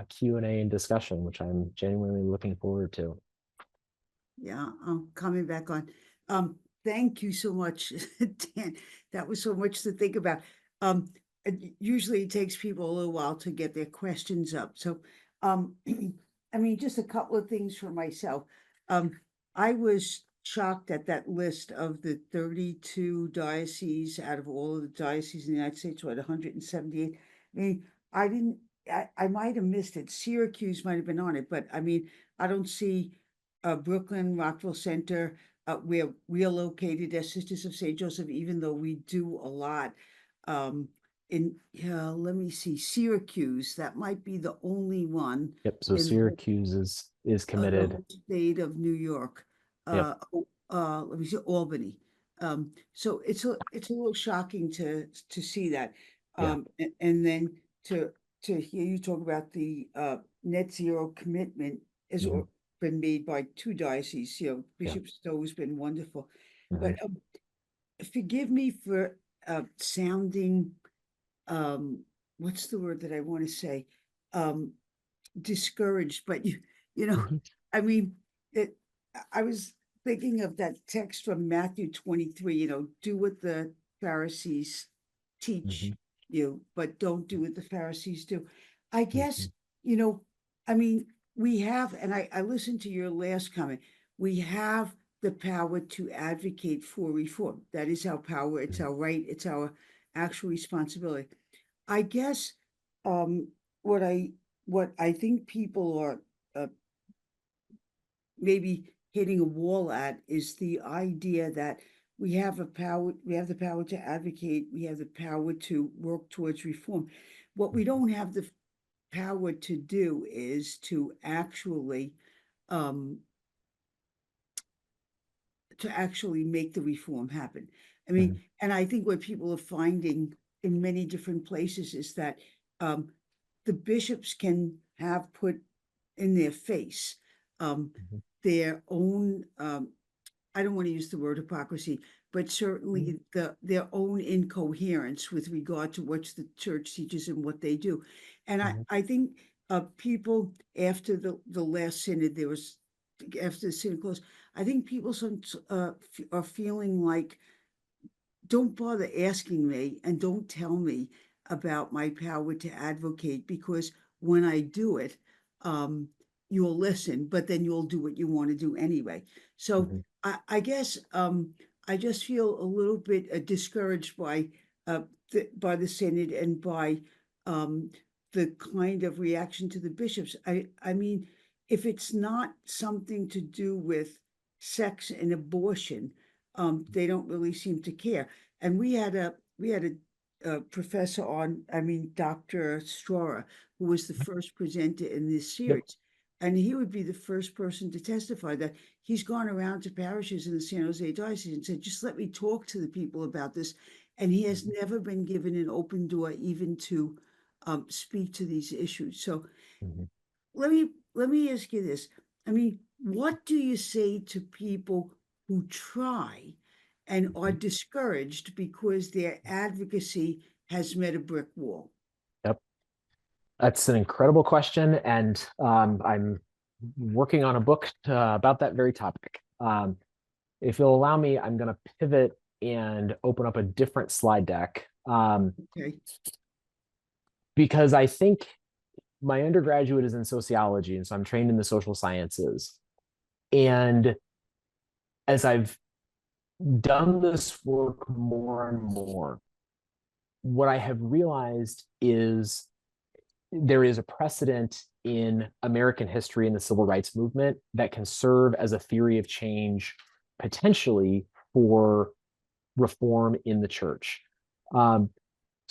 Q&A and discussion, which I'm genuinely looking forward to. Yeah, I'm coming back on. Thank you so much, Dan. That was so much to think about. Usually it takes people a little while to get their questions up. So, I mean, just a couple of things for myself. I was shocked at that list of the 32 dioceses out of all of the dioceses in the United States, what, 178. I mean, I might have missed it. Syracuse might have been on it, but I mean, I don't see Brooklyn, Rockville Center. We're located as Sisters of St. Joseph, even though we do a lot. Let me see, Syracuse, that might be the only one Yep. So in Syracuse is the committed. whole state of New York. Yep. Let me see, Albany. So it's a little shocking to see that. And then to hear you talk about the net zero commitment has been made by two dioceses. You know, Bishop Stowe's been wonderful. But forgive me for sounding what's the word that I want to say? Discouraged, but you know, I mean, I was thinking of that text from Matthew 23, you know, do what the Pharisees teach you, but don't do what the Pharisees do. I guess, you know, I mean, we have, and I listened to your last comment, we have the power to advocate for reform. That is our power. It's our right. It's our actual responsibility. I guess what I think people are maybe hitting a wall at is the idea that we have the power to advocate, we have the power to work towards reform. What we don't have the power to do is to actually make the reform happen. I mean, and I think what people are finding in many different places is that the bishops can have put in their face their own, I don't want to use the word hypocrisy, but certainly their own incoherence with regard to what the church teaches and what they do. And I think people after the last synod, after the synod closed, I think people are feeling like, don't bother asking me and don't tell me about my power to advocate, because when I do it, you'll listen, but then you'll do what you want to do anyway. So Mhm. I guess I just feel a little bit discouraged by the synod and by the kind of reaction to the bishops. I mean, if it's not something to do with sex and abortion, they don't really seem to care. And we had a professor on, I mean, Dr. Strora, who was the first presenter in this Yep. series. And he would be the first person to testify that he's gone around to parishes in the San Jose Diocese and said, just let me talk to the people about this. And he has never been given an open door even to speak to these issues. So Mhm. let me ask you this. I mean, what do you say to people who try and are Mhm. discouraged because their advocacy has met a brick wall? Yep. That's an incredible question, and I'm working on a book about that very topic. If you'll allow me, I'm going to pivot and open up a different slide deck, Okay. because I think my undergraduate is in sociology, and so I'm trained in the social sciences. And as I've done this work more and more, what I have realized is there is a precedent in American history and the civil rights movement that can serve as a theory of change potentially for reform in the church.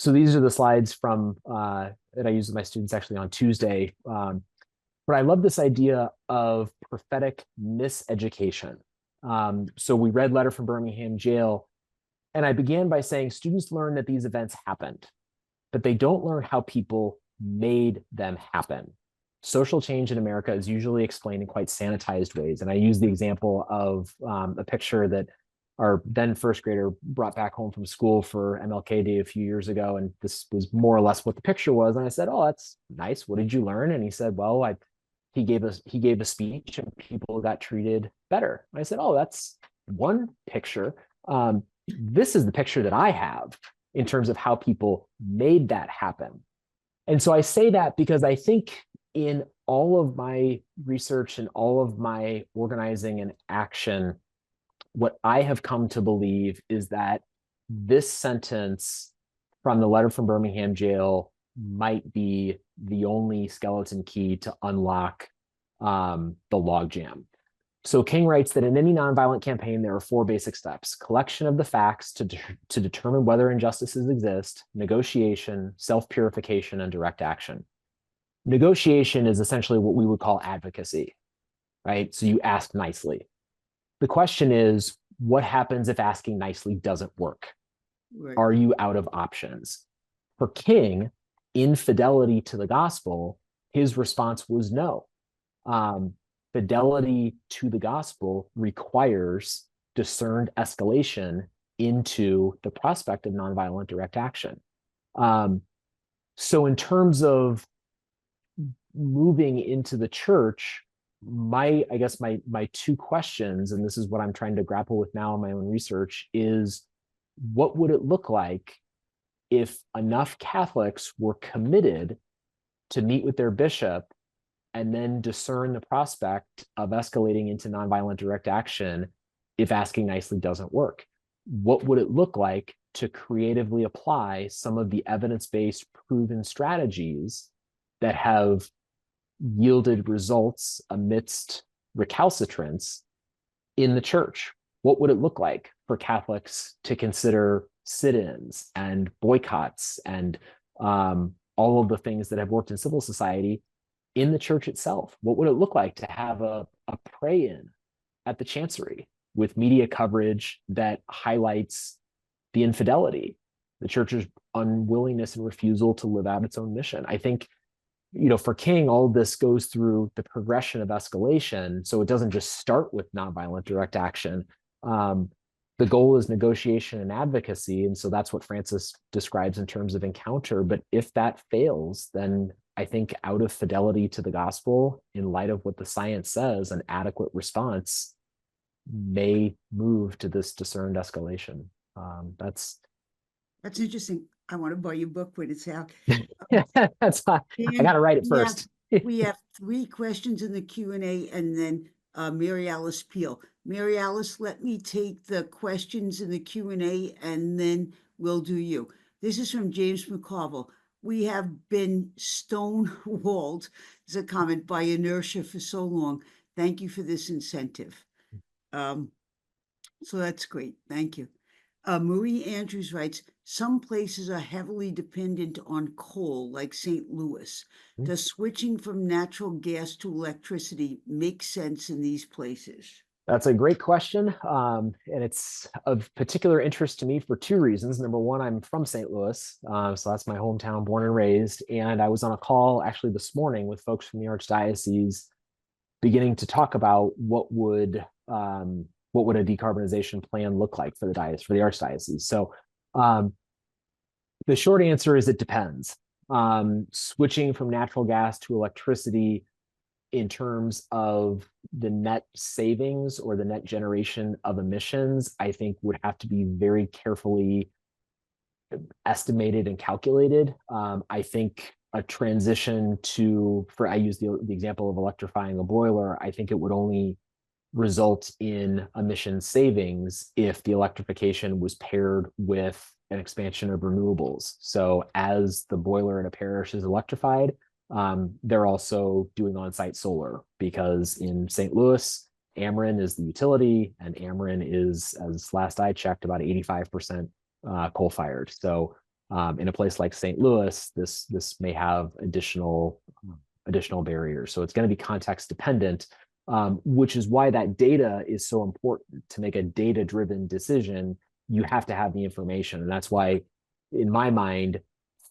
So these are the slides from that I use with my students actually on Tuesday. But I love this idea of prophetic miseducation. So we read Letter from Birmingham Jail, and I began by saying students learn that these events happened, but they don't learn how people made them happen. Social change in America is usually explained in quite sanitized ways. And I use the example of a picture that our then first grader brought back home from school for MLK Day a few years ago. And this was more or less what the picture was. And I said, "Oh, that's nice. What did you learn?" And he said, "Well, he gave a speech and people got treated better." And I said, "Oh, that's one picture. This is the picture that I have in terms of how people made that happen." And so I say that because I think in all of my research and all of my organizing and action, what I have come to believe is that this sentence from the Letter from Birmingham Jail might be the only skeleton key to unlock the logjam. So King writes that in any nonviolent campaign, there are four basic steps: collection of the facts to determine whether injustices exist, negotiation, self-purification, and direct action. Negotiation is essentially what we would call advocacy, right? So you ask nicely. The question is, what happens if asking nicely doesn't work? Right. Are you out of options? For King, infidelity to the gospel, his response was no. Fidelity to the gospel requires discerned escalation into the prospect of nonviolent direct action. So in terms of moving into the church, I guess my two questions, and this is what I'm trying to grapple with now in my own research, is what would it look like if enough Catholics were committed to meet with their bishop and then discern the prospect of escalating into nonviolent direct action if asking nicely doesn't work? What would it look like to creatively apply some of the evidence-based proven strategies that have yielded results amidst recalcitrance in the church? What would it look like for Catholics to consider sit-ins and boycotts and all of the things that have worked in civil society in the church itself? What would it look like to have a pray-in at the chancery with media coverage that highlights the infidelity, the church's unwillingness and refusal to live out its own mission? I think, for King, all of this goes through the progression of escalation. So it doesn't just start with nonviolent direct action. The goal is negotiation and advocacy. And so that's what Francis describes in terms of encounter. But if that fails, then I think out of fidelity to the gospel, in light of what the science says, an adequate response may move to this discerned escalation. That's Interesting. I want to buy your book when it's out. that's not, I Dan, got to write it we have first. We have 3 questions in the Q&A and then Mary Alice Peel. Mary Alice, let me take the questions in the Q&A and then we'll do you. This is from James McCarville. We have been stonewalled, is a comment, by inertia for so long. Thank you for this incentive. So that's great. Thank you. Marie Andrews writes, some places are heavily dependent on coal, like St. Louis. Does switching from natural gas to electricity make sense in these places? That's a great question. And it's of particular interest to me for 2 reasons. Number one, I'm from St. Louis. So that's my hometown, born and raised. And I was on a call actually this morning with folks from the Archdiocese beginning to talk about what would a decarbonization plan look like for the Archdiocese. So the short answer is it depends. Switching from natural gas to electricity in terms of the net savings or the net generation of emissions, I think would have to be very carefully estimated and calculated. I think a transition I use the example of electrifying a boiler, I think it would only result in emission savings if the electrification was paired with an expansion of renewables. So as the boiler in a parish is electrified, they're also doing on-site solar, because in St. Louis, Ameren is the utility, and Ameren is, as last I checked, about 85% coal-fired. So in a place like St. Louis, this may have additional barriers. So it's going to be context dependent, which is why that data is so important. To make a data-driven decision, you have to have the information. And that's why, in my mind,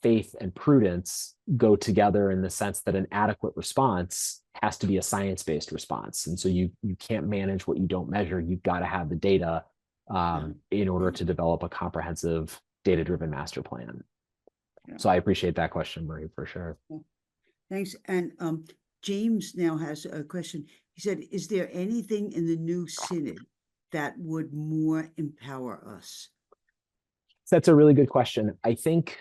faith and prudence go together in the sense that an adequate response has to be a science-based response. And so you can't manage what you don't measure. You've got to have the data in order to develop a comprehensive data-driven master plan. Yeah. So I appreciate that question, Marie, for sure. Thanks. And James now has a question. He said, is there anything in the new synod that would more empower us? That's a really good question. I think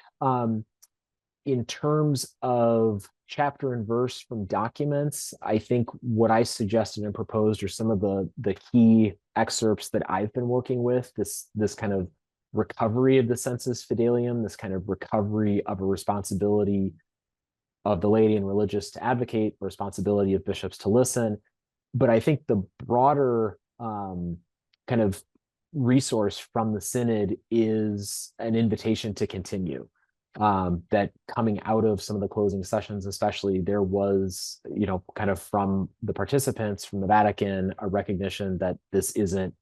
in terms of chapter and verse from documents, I think what I suggested and proposed are some of the key excerpts that I've been working with, this kind of recovery of the sensus fidelium, this kind of recovery of a responsibility of the laity and religious to advocate, responsibility of bishops to listen. But I think the broader kind of resource from the synod is an invitation to continue. That coming out of some of the closing sessions, especially, there was, kind of from the participants, from the Vatican, a recognition that this isn't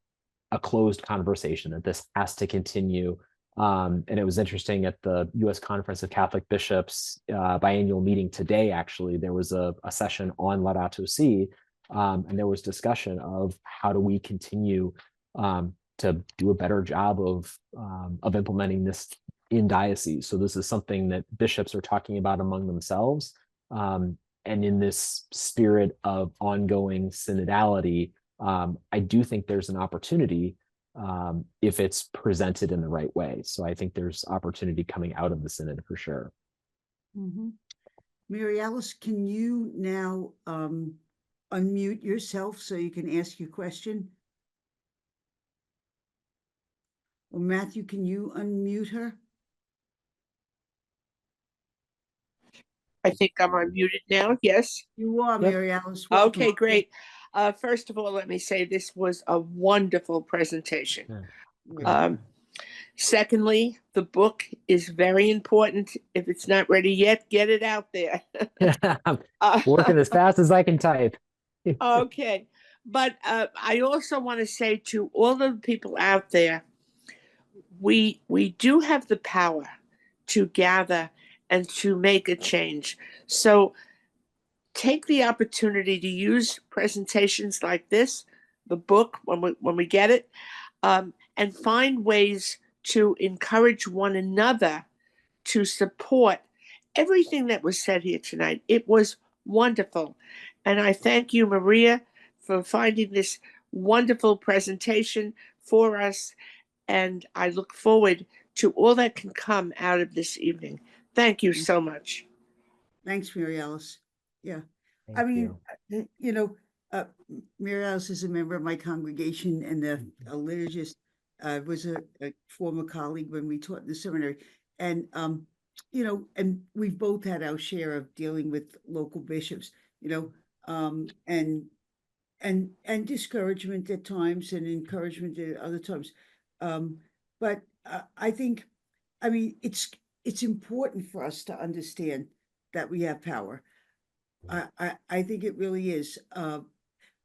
a closed conversation, that this has to continue. And it was interesting, at the U.S. Conference of Catholic Bishops biannual meeting today, actually, there was a session on Laudato Si, and there was discussion of how do we continue to do a better job of implementing this in diocese. So this is something that bishops are talking about among themselves. And in this spirit of ongoing synodality, I do think there's an opportunity if it's presented in the right way. So I think there's opportunity coming out of the synod for sure. Mm-hmm. Mary Alice, can you now unmute yourself so you can ask your question? Or Matthew, can you unmute her? I think I'm unmuted now. Yes. You are, Yep. Mary Alice. Welcome. Okay, great. First of all, let me say this was a wonderful presentation. Yeah. Secondly, the book is very important. If it's not ready yet, get it out there. I'm working as fast as I can type. Okay. But I also want to say to all the people out there, we do have the power to gather and to make a change. So take the opportunity to use presentations like this, the book, when we get it, and find ways to encourage one another to support everything that was said here tonight. It was wonderful. And I thank you, Maria, for finding this wonderful presentation for us. And I look forward to all that can come out of this evening. Thank you so much. Thanks, Mary Alice. Yeah. I Thank mean, you. Mary Alice is a member of my congregation, and a liturgist was a former colleague when we taught in the seminary. And, and we've both had our share of dealing with local bishops, and discouragement at times and encouragement at other times. But I think, I mean, it's important for us to understand that we have power. I think it really is.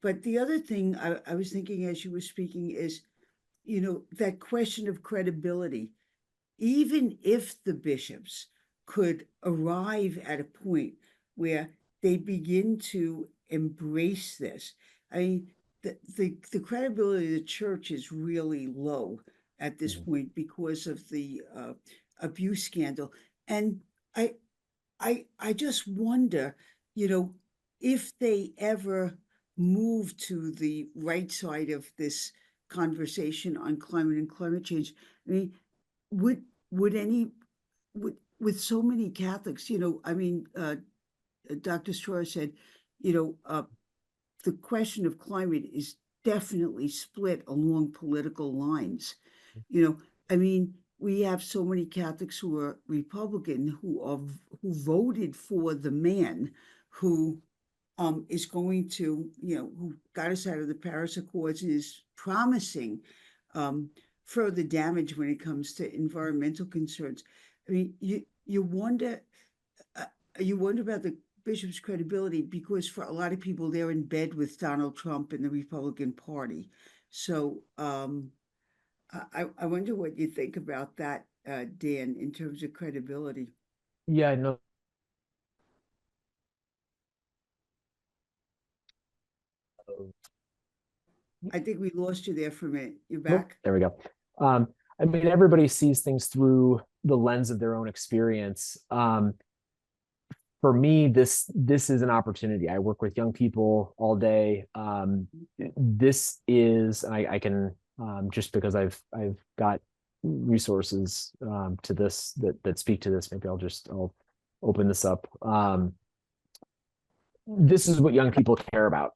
But the other thing I was thinking as you were speaking is, that question of credibility. Even if the bishops could arrive at a point where they begin to embrace this, I mean, the credibility of the church is really low at this point because of the abuse scandal. And I I just wonder, if they ever move to the right side of this conversation on climate and climate change. I mean, would would any with so many Catholics, Dr. Straw said, the question of climate is definitely split along political lines. You know, I mean, we have so many Catholics who are Republican who voted for the man who is going to, who got us out of the Paris Accords and is promising further damage when it comes to environmental concerns. I mean, you wonder about the bishop's credibility because for a lot of people they're in bed with Donald Trump and the Republican Party. So I wonder what you think about that, Dan, in terms of credibility. Yeah, no. I think we lost you there for a minute. You're Nope, back. there we go. I mean, everybody sees things through the lens of their own experience. For me, this is an opportunity. I work with young people all day. This is, and I can just because I've got resources to this that speak to this. Maybe I'll open this up. This is what young people care about.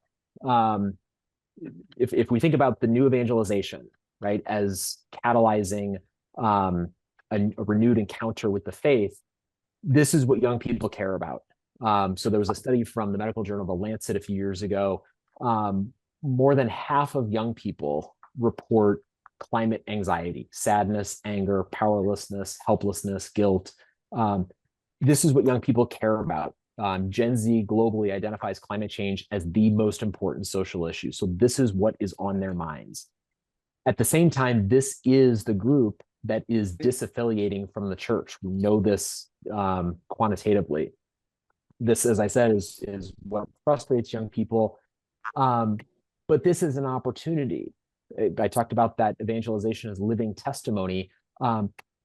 If we think about the new evangelization, right, as catalyzing a renewed encounter with the faith, this is what young people care about. So there was a study from the medical journal The Lancet a few years ago. More than half of young people report climate anxiety, sadness, anger, powerlessness, helplessness, guilt. This is what young people care about. Gen Z globally identifies climate change as the most important social issue. So this is what is on their minds. At the same time, this is the group that is disaffiliating from the church. We know this quantitatively. This, as I said, is what frustrates young people. But this is an opportunity. I talked about that evangelization as living testimony.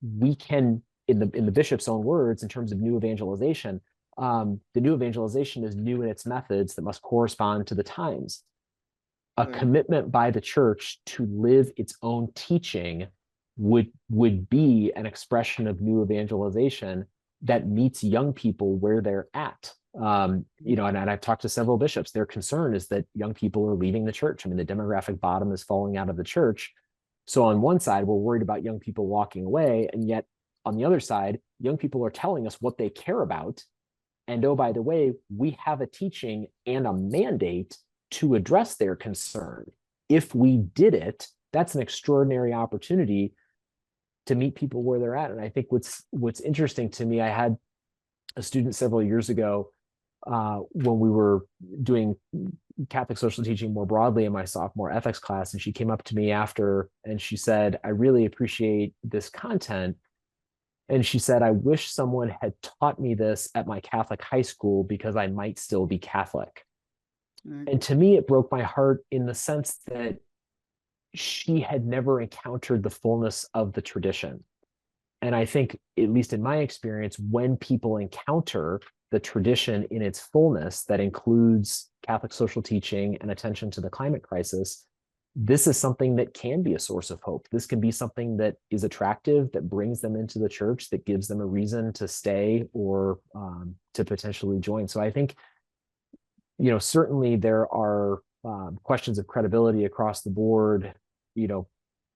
We can, in the bishop's own words, in terms of new evangelization, the new evangelization is new in its methods that must correspond to the times. A commitment by the church to live its own teaching would be an expression of new evangelization that meets young people where they're at. And I've talked to several bishops. Their concern is that young people are leaving the church. I mean, the demographic bottom is falling out of the church. So on one side, we're worried about young people walking away, and yet on the other side, young people are telling us what they care about. And oh, by the way, we have a teaching and a mandate to address their concern. If we did it, that's an extraordinary opportunity to meet people where they're at. And I think what's interesting to me, I had a student several years ago when we were doing Catholic social teaching more broadly in my sophomore ethics class, and she came up to me after and she said, "I really appreciate this content." And she said, "I wish someone had taught me this at my Catholic high school because I might still be Catholic." And to me, it broke my heart in the sense that she had never encountered the fullness of the tradition. And I think, at least in my experience, when people encounter the tradition in its fullness, that includes Catholic social teaching and attention to the climate crisis, this is something that can be a source of hope. This can be something that is attractive, that brings them into the church, that gives them a reason to stay or to potentially join. So I think certainly there are questions of credibility across the board,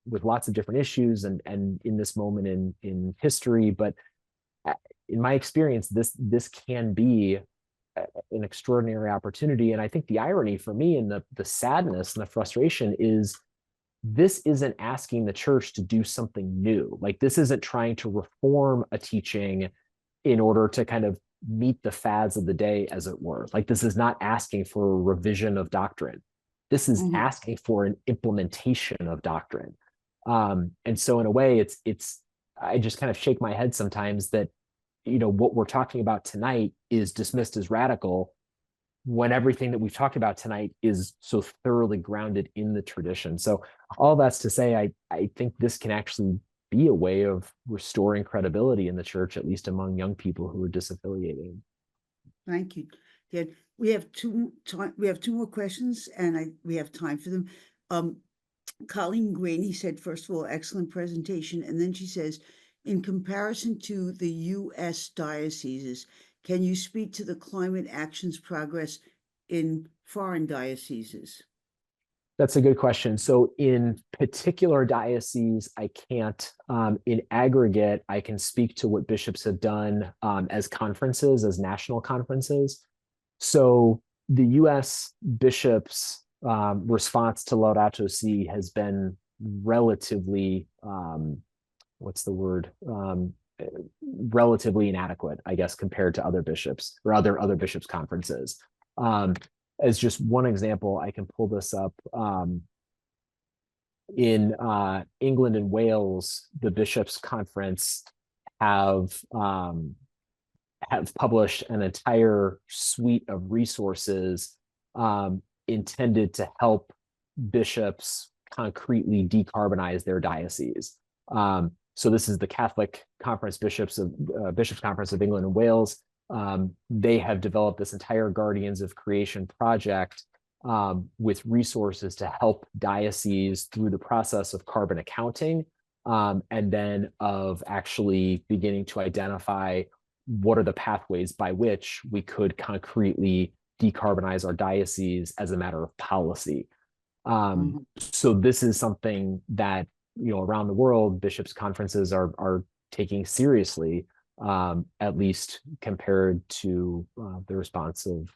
with lots of different issues and in this moment in history. But in my experience, this can be an extraordinary opportunity. And I think the irony for me and the sadness and the frustration is this isn't asking the church to do something new. Like, this isn't trying to reform a teaching in order to kind of meet the fads of the day, as it were. Like, this is not asking for a revision of doctrine. This is asking for an implementation of doctrine. And so in a way, it's I just kind of shake my head sometimes that, what we're talking about tonight is dismissed as radical when everything that we've talked about tonight is so thoroughly grounded in the tradition. So all that's to say, I think this can actually be a way of restoring credibility in the church, at least among young people who are disaffiliating. Thank you. Yeah, we have two more questions, and we have time for them. Colleen Graney said, first of all, excellent presentation. And then she says, in comparison to the U.S. dioceses, can you speak to the climate actions progress in foreign dioceses? That's a good question. So in particular dioceses, I can't. In aggregate, I can speak to what bishops have done as conferences, as national conferences. So the U.S. bishops' response to Laudato Si has been relatively, relatively inadequate, I guess, compared to other bishops or other bishops' conferences. As just one example, I can pull this up. In England and Wales, the bishops' conference have published an entire suite of resources intended to help bishops concretely decarbonize their diocese. So this is the Catholic Conference Bishops Conference of England and Wales. They have developed this entire Guardians of Creation project with resources to help dioceses through the process of carbon accounting, and then of actually beginning to identify what are the pathways by which we could concretely decarbonize our diocese as a matter of policy. So this is something that, around the world, bishops' conferences are taking seriously, at least compared to the response of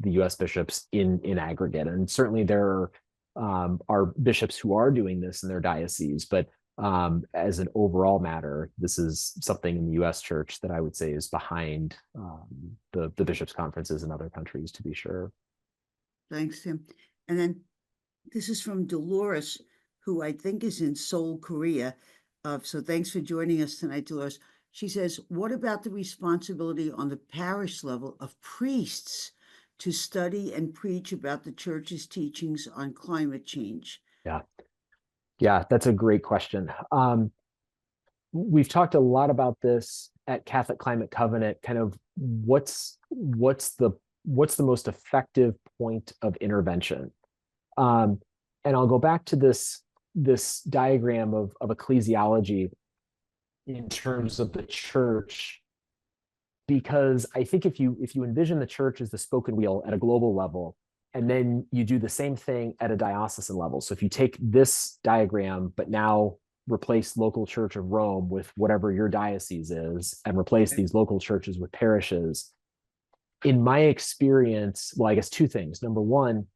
the U.S. bishops in aggregate. And certainly there are bishops who are doing this in their diocese, but as an overall matter, this is something in the U.S. church that I would say is behind the bishops' conferences in other countries, to be sure. Thanks, Tim. And then this is from Dolores, who I think is in Seoul, Korea. So thanks for joining us tonight, Dolores. She says, what about the responsibility on the parish level of priests to study and preach about the church's teachings on climate change? Yeah, that's a great question. We've talked a lot about this at Catholic Climate Covenant, kind of what's the most effective point of intervention. And I'll go back to this diagram of ecclesiology in terms of the church, because I think if you envision the church as the spoken wheel at a global level, and then you do the same thing at a diocesan level. So if you take this diagram, but now replace local church of Rome with whatever your diocese is, and replace these local churches with parishes, in my experience, well, I guess two things. Number one,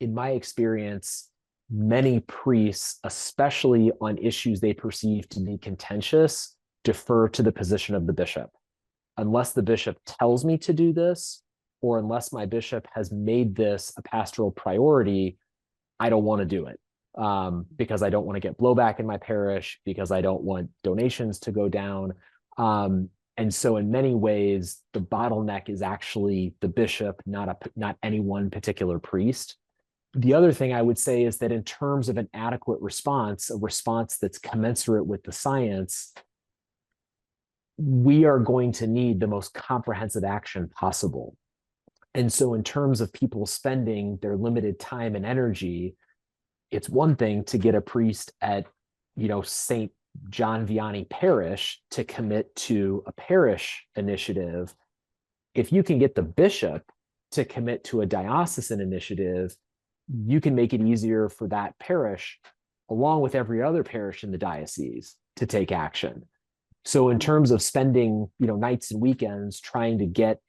in my experience, many priests, especially on issues they perceive to be contentious, defer to the position of the bishop. Unless the bishop tells me to do this, or unless my bishop has made this a pastoral priority, I don't want to do it, because I don't want to get blowback in my parish, because I don't want donations to go down. And so in many ways, the bottleneck is actually the bishop, not any one particular priest. The other thing I would say is that in terms of an adequate response, a response that's commensurate with the science, we are going to need the most comprehensive action possible. And so in terms of people spending their limited time and energy, it's one thing to get a priest at, St. John Vianney Parish to commit to a parish initiative. If you can get the bishop to commit to a diocesan initiative, you can make it easier for that parish, along with every other parish in the diocese, to take action. So in terms of spending, nights and weekends trying to get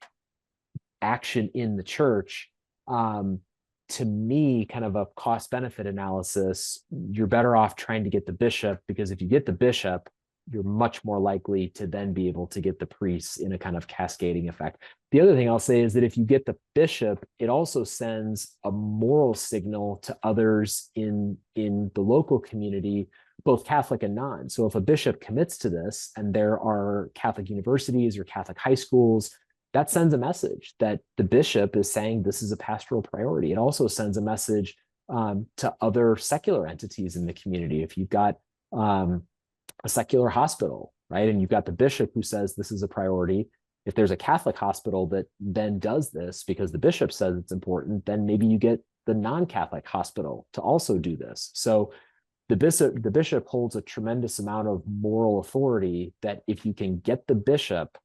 action in the church, to me, kind of a cost benefit analysis, you're better off trying to get the bishop, because if you get the bishop, you're much more likely to then be able to get the priests in a kind of cascading effect. The other thing I'll say is that if you get the bishop, it also sends a moral signal to others in the local community, both Catholic and non. So if a bishop commits to this, and there are Catholic universities or Catholic high schools, that sends a message that the bishop is saying this is a pastoral priority. It also sends a message to other secular entities in the community. If you've got a secular hospital, right, and you've got the bishop who says this is a priority, if there's a Catholic hospital that then does this because the bishop says it's important, then maybe you get the non-Catholic hospital to also do this. So the bishop holds a tremendous amount of moral authority that if you can get the bishop,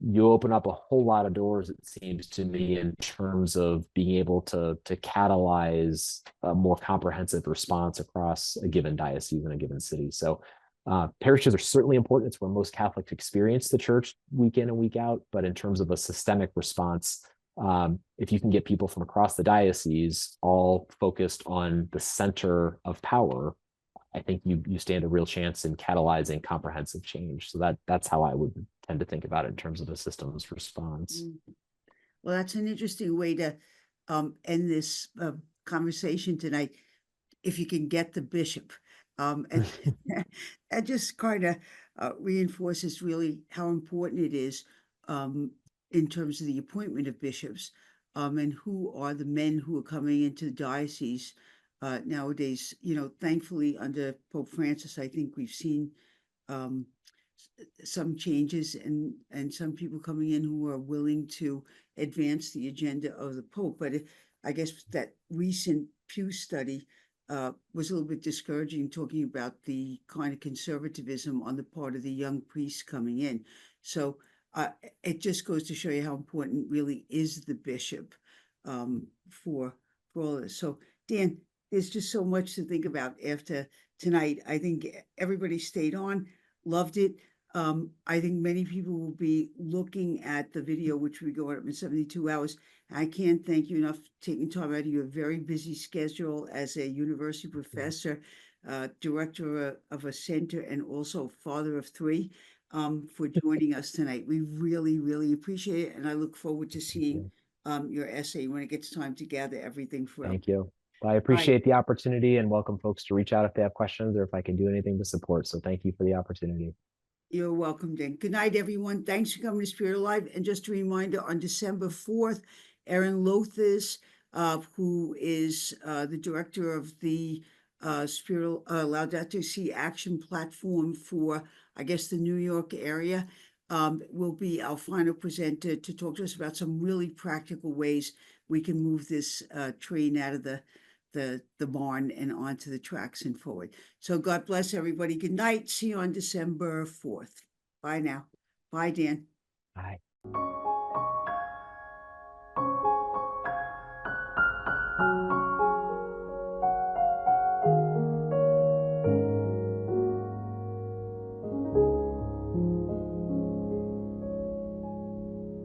you open up a whole lot of doors, it seems to me, in terms of being able to catalyze a more comprehensive response across a given diocese in a given city. So parishes are certainly important. It's where most Catholics experience the church week in and week out. But in terms of a systemic response, if you can get people from across the diocese all focused on the center of power, I think you stand a real chance in catalyzing comprehensive change. So that's how I would tend to think about it in terms of a systems response. Well, that's an interesting way to end this conversation tonight. If you can get the bishop, and that just kind of reinforces really how important it is in terms of the appointment of bishops, and who are the men who are coming into the diocese nowadays. Thankfully under Pope Francis, I think we've seen some changes and some people coming in who are willing to advance the agenda of the Pope. But I guess that recent Pew study was a little bit discouraging, talking about the kind of conservatism on the part of the young priests coming in. So it just goes to show you how important really is the bishop for all of this. So Dan, there's just so much to think about after tonight. I think everybody stayed on, loved it. I think many people will be looking at the video, which we go up in 72 hours. I can't thank you enough for taking time out of your very busy schedule as a university professor, director of a center, and also father of three, for joining us tonight. We really, really appreciate it. And I look forward to seeing your essay when it gets time to gather everything for. Thank you. Well, I appreciate the opportunity and welcome folks to reach out if they have questions or if I can do anything to support. So thank you for the opportunity. You're welcome, Dan. Good night, everyone. Thanks for coming to Spirit Alive. And just a reminder, on December 4th, Erin Lothis, who is the director of the Laudato Si Action Platform for, I guess, the New York area, will be our final presenter to talk to us about some really practical ways we can move this train out of the barn and onto the tracks and forward. So God bless everybody. Good night. See you on December 4th. Bye now. Bye, Dan. Bye.